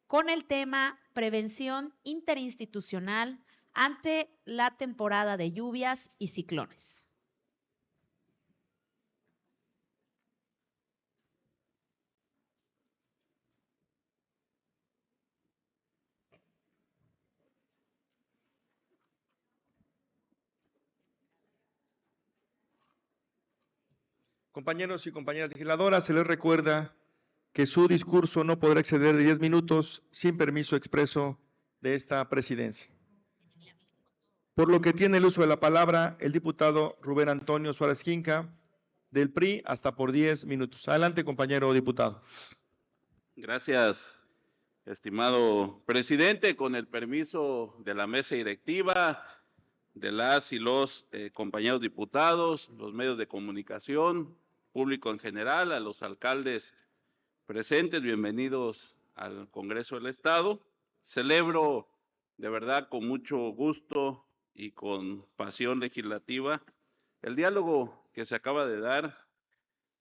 D: con el tema prevención interinstitucional ante la temporada de lluvias y ciclones.
C: Compañeros y compañeras legisladoras, se les recuerda que su discurso no podrá exceder de 10 minutos sin permiso expreso de esta presidencia. Por lo que tiene el uso de la palabra el diputado Rubén Antonio Suárez Quinca, del PRI, hasta por 10 minutos. Adelante, compañero diputado.
L: Gracias, estimado presidente. Con el permiso de la mesa directiva, de las y los compañeros diputados, los medios de comunicación, público en general, a los alcaldes presentes, bienvenidos al Congreso del Estado. Celebro de verdad con mucho gusto y con pasión legislativa el diálogo que se acaba de dar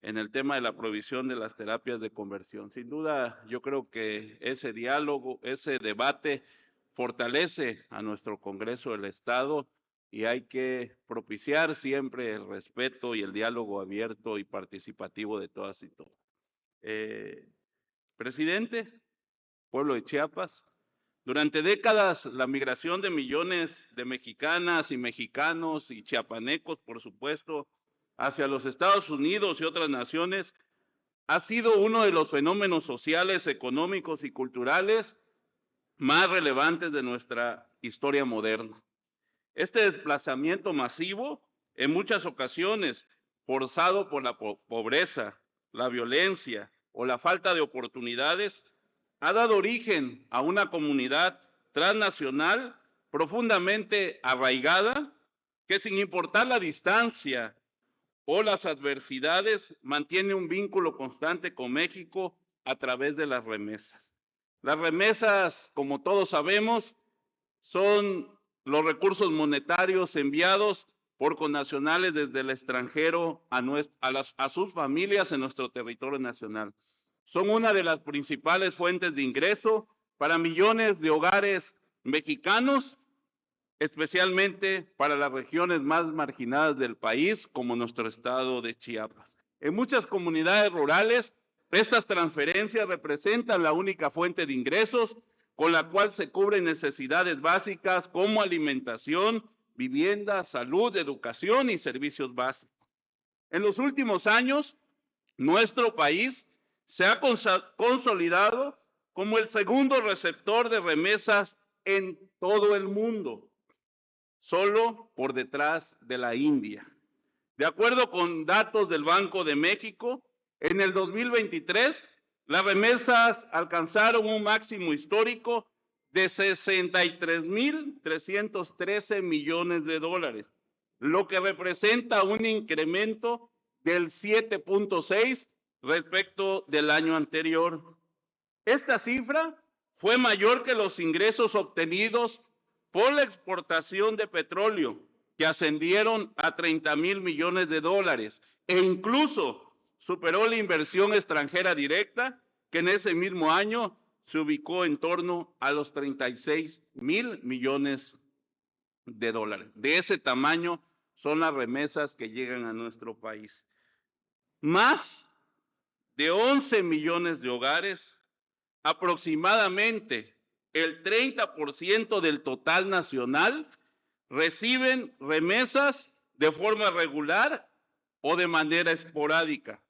L: en el tema de la provisión de las terapias de conversión. Sin duda, yo creo que ese diálogo, ese debate fortalece a nuestro Congreso del Estado y hay que propiciar siempre el respeto y el diálogo abierto y participativo de todas y todos. Presidente, pueblo de Chiapas, durante décadas la migración de millones de mexicanas y mexicanos y chiapanecos, por supuesto, hacia los Estados Unidos y otras naciones ha sido uno de los fenómenos sociales, económicos y culturales más relevantes de nuestra historia moderna. Este desplazamiento masivo, en muchas ocasiones forzado por la pobreza, la violencia o la falta de oportunidades, ha dado origen a una comunidad transnacional profundamente arraigada que, sin importar la distancia o las adversidades, mantiene un vínculo constante con México a través de las remesas. Las remesas, como todos sabemos, son los recursos monetarios enviados por connacionales desde el extranjero a sus familias en nuestro territorio nacional. Son una de las principales fuentes de ingreso para millones de hogares mexicanos, especialmente para las regiones más marginadas del país, como nuestro estado de Chiapas. En muchas comunidades rurales, estas transferencias representan la única fuente de ingresos con la cual se cubren necesidades básicas como alimentación, vivienda, salud, educación y servicios básicos. En los últimos años, nuestro país se ha consolidado como el segundo receptor de remesas en todo el mundo, solo por detrás de la India. De acuerdo con datos del Banco de México, en el 2023, las remesas alcanzaron un máximo histórico de 63.313 millones de dólares, lo que representa un incremento del 7.6% respecto del año anterior. Esta cifra fue mayor que los ingresos obtenidos por la exportación de petróleo, que ascendieron a 30.000 millones de dólares, e incluso superó la inversión extranjera directa, que en ese mismo año se ubicó en torno a los 36.000 millones de dólares. De ese tamaño son las remesas que llegan a nuestro país. Más de 11 millones de hogares, aproximadamente el 30% del total nacional, reciben remesas de forma regular o de manera esporádica.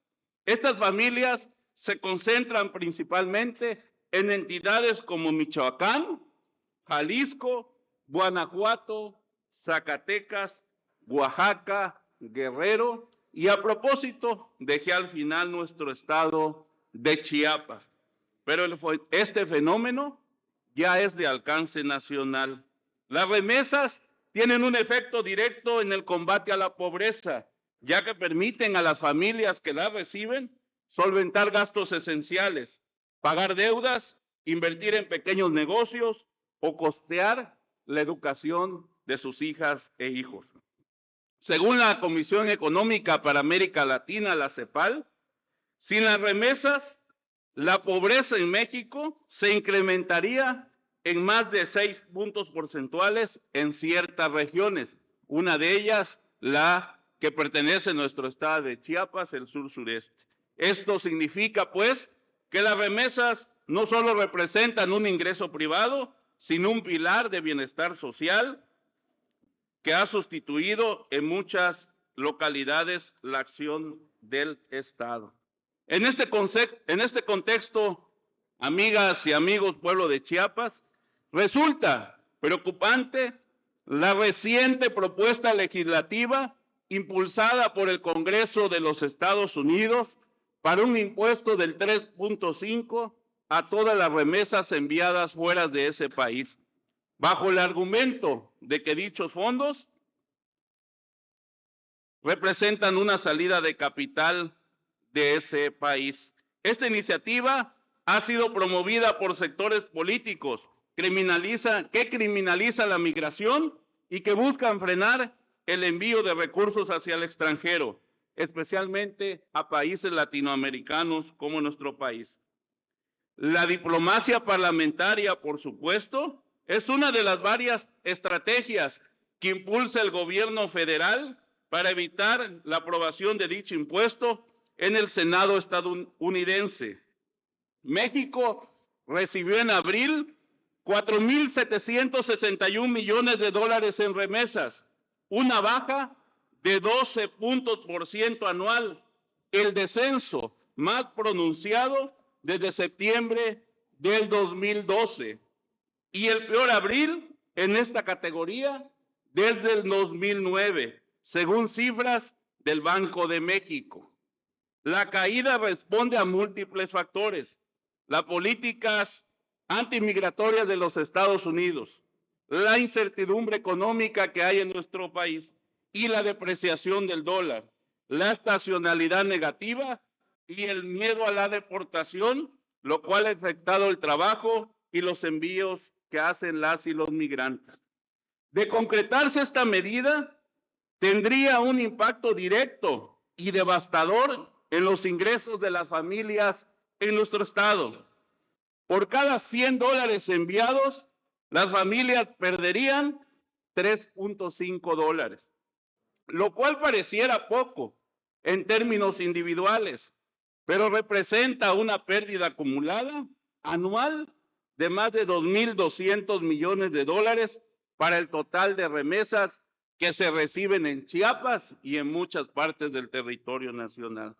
L: Estas familias se concentran principalmente en entidades como Michoacán, Jalisco, Guanajuato, Zacatecas, Oaxaca, Guerrero y, a propósito, dejé al final nuestro estado de Chiapas. Pero este fenómeno ya es de alcance nacional. Las remesas tienen un efecto directo en el combate a la pobreza, ya que permiten a las familias que las reciben solventar gastos esenciales, pagar deudas, invertir en pequeños negocios o costear la educación de sus hijas e hijos. Según la Comisión Económica para América Latina, la CEPAL, sin las remesas, la pobreza en México se incrementaría en más de 6 puntos porcentuales en ciertas regiones. Una de ellas, la que pertenece a nuestro estado de Chiapas, el sur-sureste. Esto significa, pues, que las remesas no solo representan un ingreso privado, sino un pilar de bienestar social que ha sustituido en muchas localidades la acción del Estado. En este contexto, amigas y amigos pueblo de Chiapas, resulta preocupante la reciente propuesta legislativa impulsada por el Congreso de los Estados Unidos para un impuesto del 3.5 a todas las remesas enviadas fuera de ese país, bajo el argumento de que dichos fondos representan una salida de capital de ese país. Esta iniciativa ha sido promovida por sectores políticos que criminaliza la migración y que buscan frenar el envío de recursos hacia el extranjero, especialmente a países latinoamericanos como nuestro país. La diplomacia parlamentaria, por supuesto, es una de las varias estrategias que impulsa el gobierno federal para evitar la aprobación de dicho impuesto en el Senado estadounidense. México recibió en abril 4.761 millones de dólares en remesas, una baja de 12 puntos por ciento anual, el descenso más pronunciado desde septiembre del 2012 y el peor abril en esta categoría desde el 2009, según cifras del Banco de México. La caída responde a múltiples factores: las políticas antimigratorias de los Estados Unidos, la incertidumbre económica que hay en nuestro país y la depreciación del dólar, la estacionalidad negativa y el miedo a la deportación, lo cual ha afectado el trabajo y los envíos que hacen las y los migrantes. De concretarse esta medida, tendría un impacto directo y devastador en los ingresos de las familias en nuestro estado. Por cada 100 dólares enviados, las familias perderían 3.5 dólares, lo cual pareciera poco en términos individuales, pero representa una pérdida acumulada anual de más de 2.200 millones de dólares para el total de remesas que se reciben en Chiapas y en muchas partes del territorio nacional.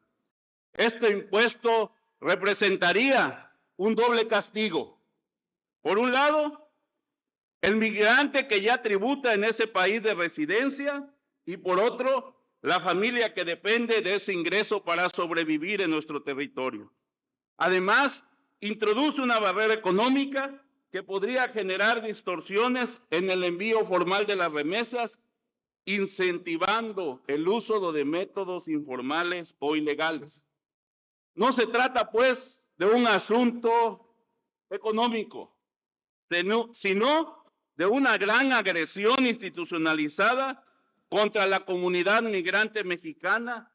L: Este impuesto representaría un doble castigo. Por un lado, el migrante que ya tributa en ese país de residencia y por otro, la familia que depende de ese ingreso para sobrevivir en nuestro territorio. Además, introduce una barrera económica que podría generar distorsiones en el envío formal de las remesas, incentivando el uso de métodos informales o ilegales. No se trata, pues, de un asunto económico, sino de una gran agresión institucionalizada contra la comunidad migrante mexicana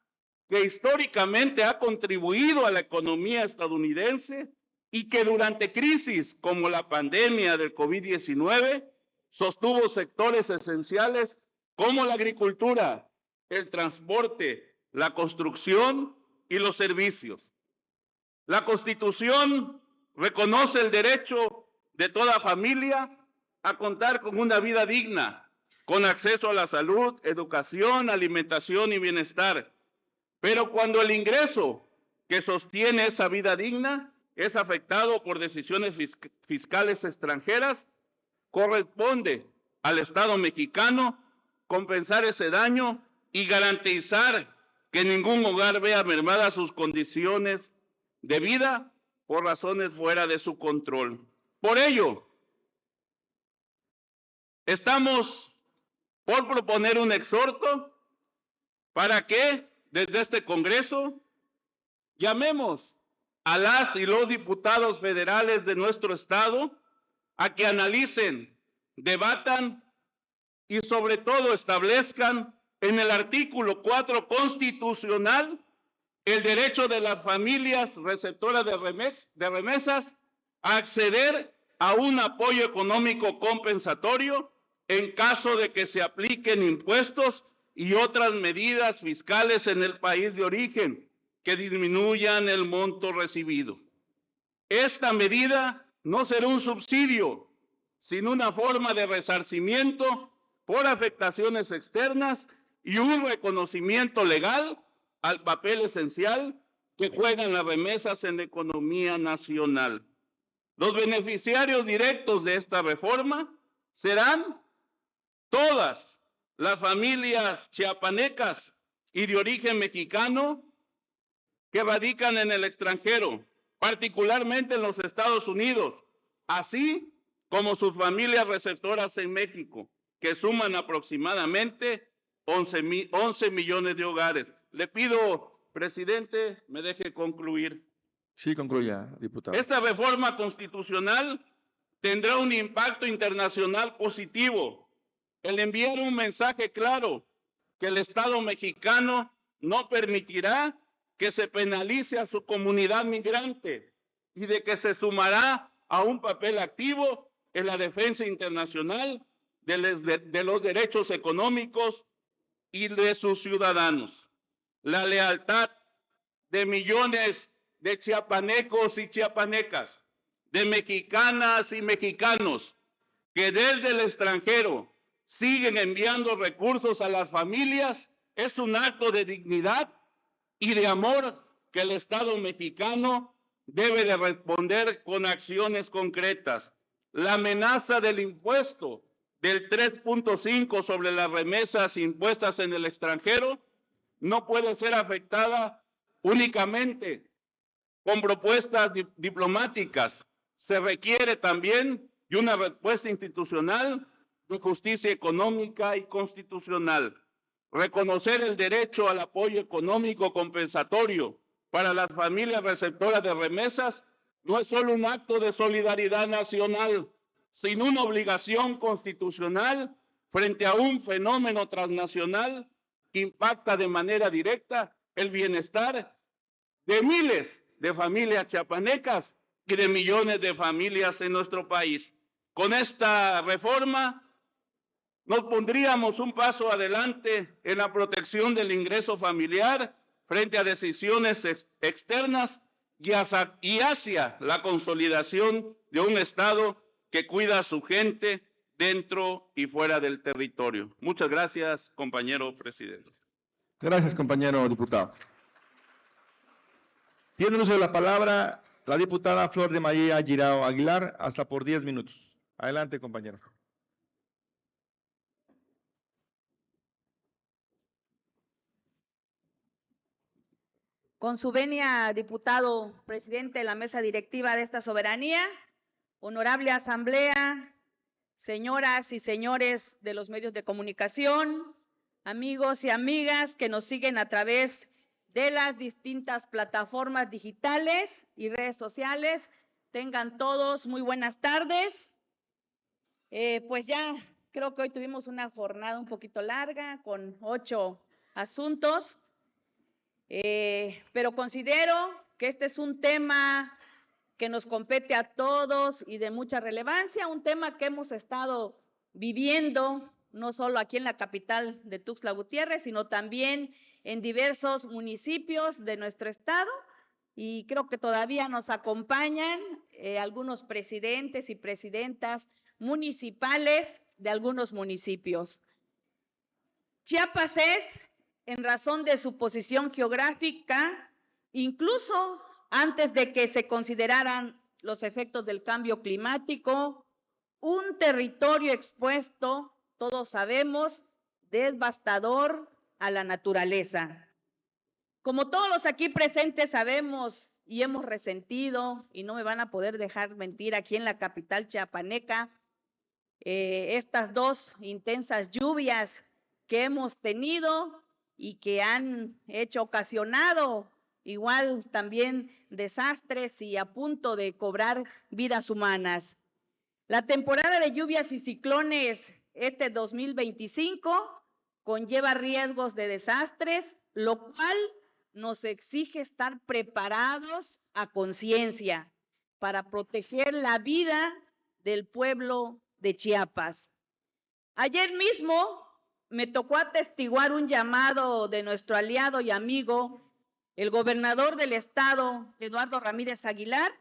L: que históricamente ha contribuido a la economía estadounidense y que durante crisis como la pandemia del COVID-19 sostuvo sectores esenciales como la agricultura, el transporte, la construcción y los servicios. La Constitución reconoce el derecho de toda familia a contar con una vida digna, con acceso a la salud, educación, alimentación y bienestar. Pero cuando el ingreso que sostiene esa vida digna es afectado por decisiones fiscales extranjeras, corresponde al Estado mexicano compensar ese daño y garantizar que ningún hogar vea mermadas sus condiciones de vida por razones fuera de su control. Por ello, estamos por proponer un exhorto para que desde este Congreso llamemos a las y los diputados federales de nuestro estado a que analicen, debatan y sobre todo establezcan en el artículo 4 constitucional el derecho de las familias receptoras de remesas a acceder a un apoyo económico compensatorio en caso de que se apliquen impuestos y otras medidas fiscales en el país de origen que disminuyan el monto recibido. Esta medida no será un subsidio, sino una forma de resarcimiento por afectaciones externas y un reconocimiento legal al papel esencial que juegan las remesas en la economía nacional. Los beneficiarios directos de esta reforma serán todas las familias chiapanecas y de origen mexicano que radican en el extranjero, particularmente en los Estados Unidos, así como sus familias receptoras en México, que suman aproximadamente 11 millones de hogares. Le pido, presidente, me deje concluir.
C: Sí, concluya, diputado.
L: Esta reforma constitucional tendrá un impacto internacional positivo. El enviar un mensaje claro que el Estado mexicano no permitirá que se penalice a su comunidad migrante y de que se sumará a un papel activo en la defensa internacional de los derechos económicos y de sus ciudadanos. La lealtad de millones de chiapanecos y chiapanecas, de mexicanas y mexicanos que desde el extranjero siguen enviando recursos a las familias, es un acto de dignidad y de amor que el Estado mexicano debe de responder con acciones concretas. La amenaza del impuesto del 3.5 sobre las remesas impuestas en el extranjero no puede ser afectada únicamente con propuestas diplomáticas. Se requiere también de una respuesta institucional de justicia económica y constitucional. Reconocer el derecho al apoyo económico compensatorio para las familias receptoras de remesas no es solo un acto de solidaridad nacional, sino una obligación constitucional frente a un fenómeno transnacional que impacta de manera directa el bienestar de miles de familias chiapanecas y de millones de familias en nuestro país. Con esta reforma nos pondríamos un paso adelante en la protección del ingreso familiar frente a decisiones externas y hacia la consolidación de un Estado que cuida a su gente dentro y fuera del territorio. Muchas gracias, compañero presidente.
C: Gracias, compañero diputado. Tiene uso de la palabra la diputada Flor de María Girao Aguilar, hasta por 10 minutos. Adelante, compañero.
M: Con su venia, diputado presidente de la mesa directiva de esta soberanía, honorable asamblea, señoras y señores de los medios de comunicación, amigos y amigas que nos siguen a través de las distintas plataformas digitales y redes sociales, tengan todos muy buenas tardes. Pues ya creo que hoy tuvimos una jornada un poquito larga con 8 asuntos. Pero considero que este es un tema que nos compete a todos y de mucha relevancia, un tema que hemos estado viviendo no solo aquí en la capital de Tuxtla Gutiérrez, sino también en diversos municipios de nuestro estado, y creo que todavía nos acompañan algunos presidentes y presidentas municipales de algunos municipios. Chiapas es, en razón de su posición geográfica, incluso antes de que se consideraran los efectos del cambio climático, un territorio expuesto, todos sabemos, devastador a la naturaleza. Como todos los aquí presentes sabemos y hemos resentido, y no me van a poder dejar mentir aquí en la capital chiapaneca, estas 2 intensas lluvias que hemos tenido y que han ocasionado igual también desastres y a punto de cobrar vidas humanas. La temporada de lluvias y ciclones 2025 conlleva riesgos de desastres, lo cual nos exige estar preparados a conciencia para proteger la vida del pueblo de Chiapas. Ayer mismo me tocó atestiguar un llamado de nuestro aliado y amigo, el gobernador del estado, Eduardo Ramírez Aguilar,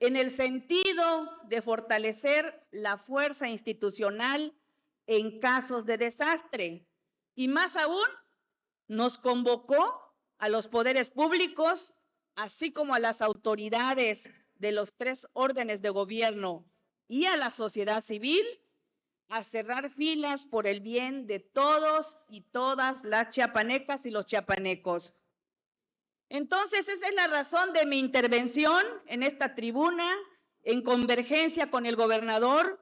M: en el sentido de fortalecer la fuerza institucional en casos de desastre. Y más aún, nos convocó a los poderes públicos, así como a las autoridades de los 3 órdenes de gobierno y a la sociedad civil, a cerrar filas por el bien de todos y todas las chiapanecas y los chiapanecos. Entonces, esa es la razón de mi intervención en esta tribuna, en convergencia con el gobernador.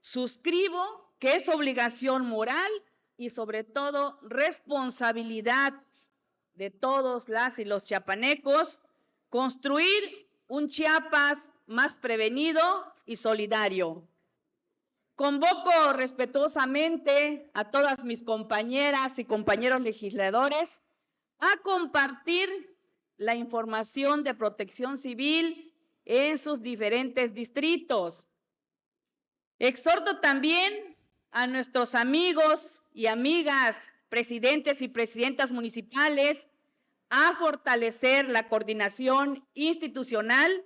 M: Suscribo que es obligación moral y sobre todo responsabilidad de todos las y los chiapanecos construir un Chiapas más prevenido y solidario. Convoco respetuosamente a todas mis compañeras y compañeros legisladores a compartir la información de Protección Civil en sus diferentes distritos. Exhorto también a nuestros amigos y amigas, presidentes y presidentas municipales, a fortalecer la coordinación institucional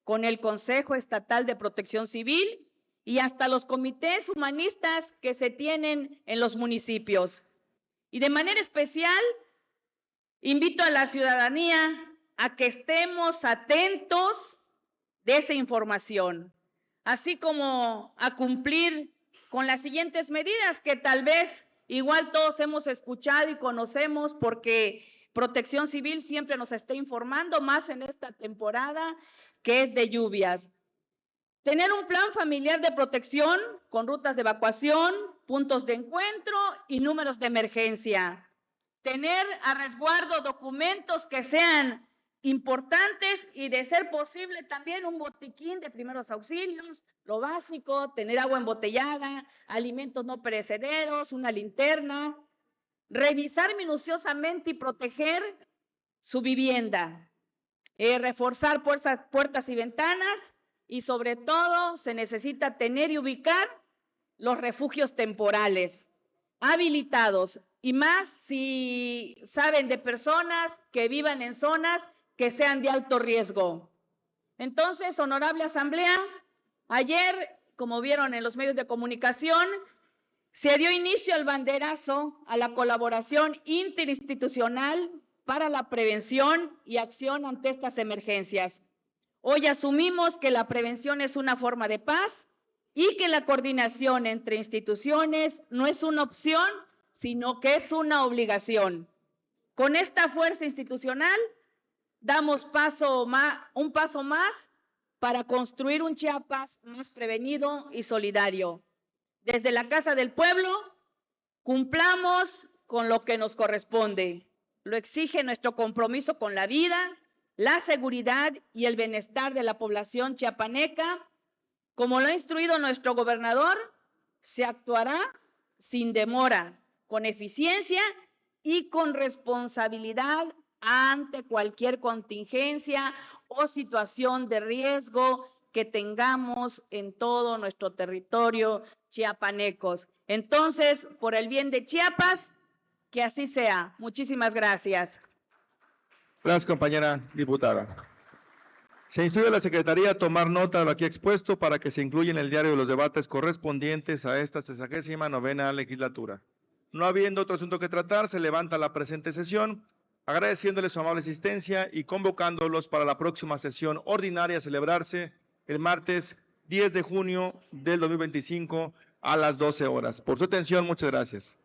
M: con el Consejo Estatal de Protección Civil y hasta los comités humanistas que se tienen en los municipios. Y de manera especial, invito a la ciudadanía a que estemos atentos de esa información, así como a cumplir con las siguientes medidas que tal vez igual todos hemos escuchado y conocemos porque Protección Civil siempre nos está informando más en esta temporada que es de lluvias. Tener un plan familiar de protección con rutas de evacuación, puntos de encuentro y números de emergencia. Tener a resguardo documentos que sean importantes y de ser posible también un botiquín de primeros auxilios, lo básico, tener agua embotellada, alimentos no perecederos, una linterna, revisar minuciosamente y proteger su vivienda, reforzar puertas y ventanas y sobre todo se necesita tener y ubicar los refugios temporales habilitados y más si saben de personas que vivan en zonas que sean de alto riesgo. Entonces, honorable asamblea, ayer, como vieron en los medios de comunicación, se dio inicio al banderazo a la colaboración interinstitucional para la prevención y acción ante estas emergencias. Hoy asumimos que la prevención es una forma de paz y que la coordinación entre instituciones no es una opción, sino que es una obligación. Con esta fuerza institucional, damos un paso más para construir un Chiapas más prevenido y solidario. Desde la Casa del Pueblo, cumplamos con lo que nos corresponde. Lo exige nuestro compromiso con la vida, la seguridad y el bienestar de la población chiapaneca. Como lo ha instruido nuestro gobernador, se actuará sin demora, con eficiencia y con responsabilidad ante cualquier contingencia o situación de riesgo que tengamos en todo nuestro territorio chiapanecos. Entonces, por el bien de Chiapas, que así sea. Muchísimas gracias.
C: Gracias, compañera diputada. Se instruye a la Secretaría a tomar nota de lo aquí expuesto para que se incluya en el diario de los debates correspondientes a esta 69ª legislatura. No habiendo otro asunto que tratar, se levanta la presente sesión, agradeciéndole su amable asistencia y convocándolos para la próxima sesión ordinaria a celebrarse el martes 10 de junio del 2025 a las 12 horas. Por su atención, muchas gracias.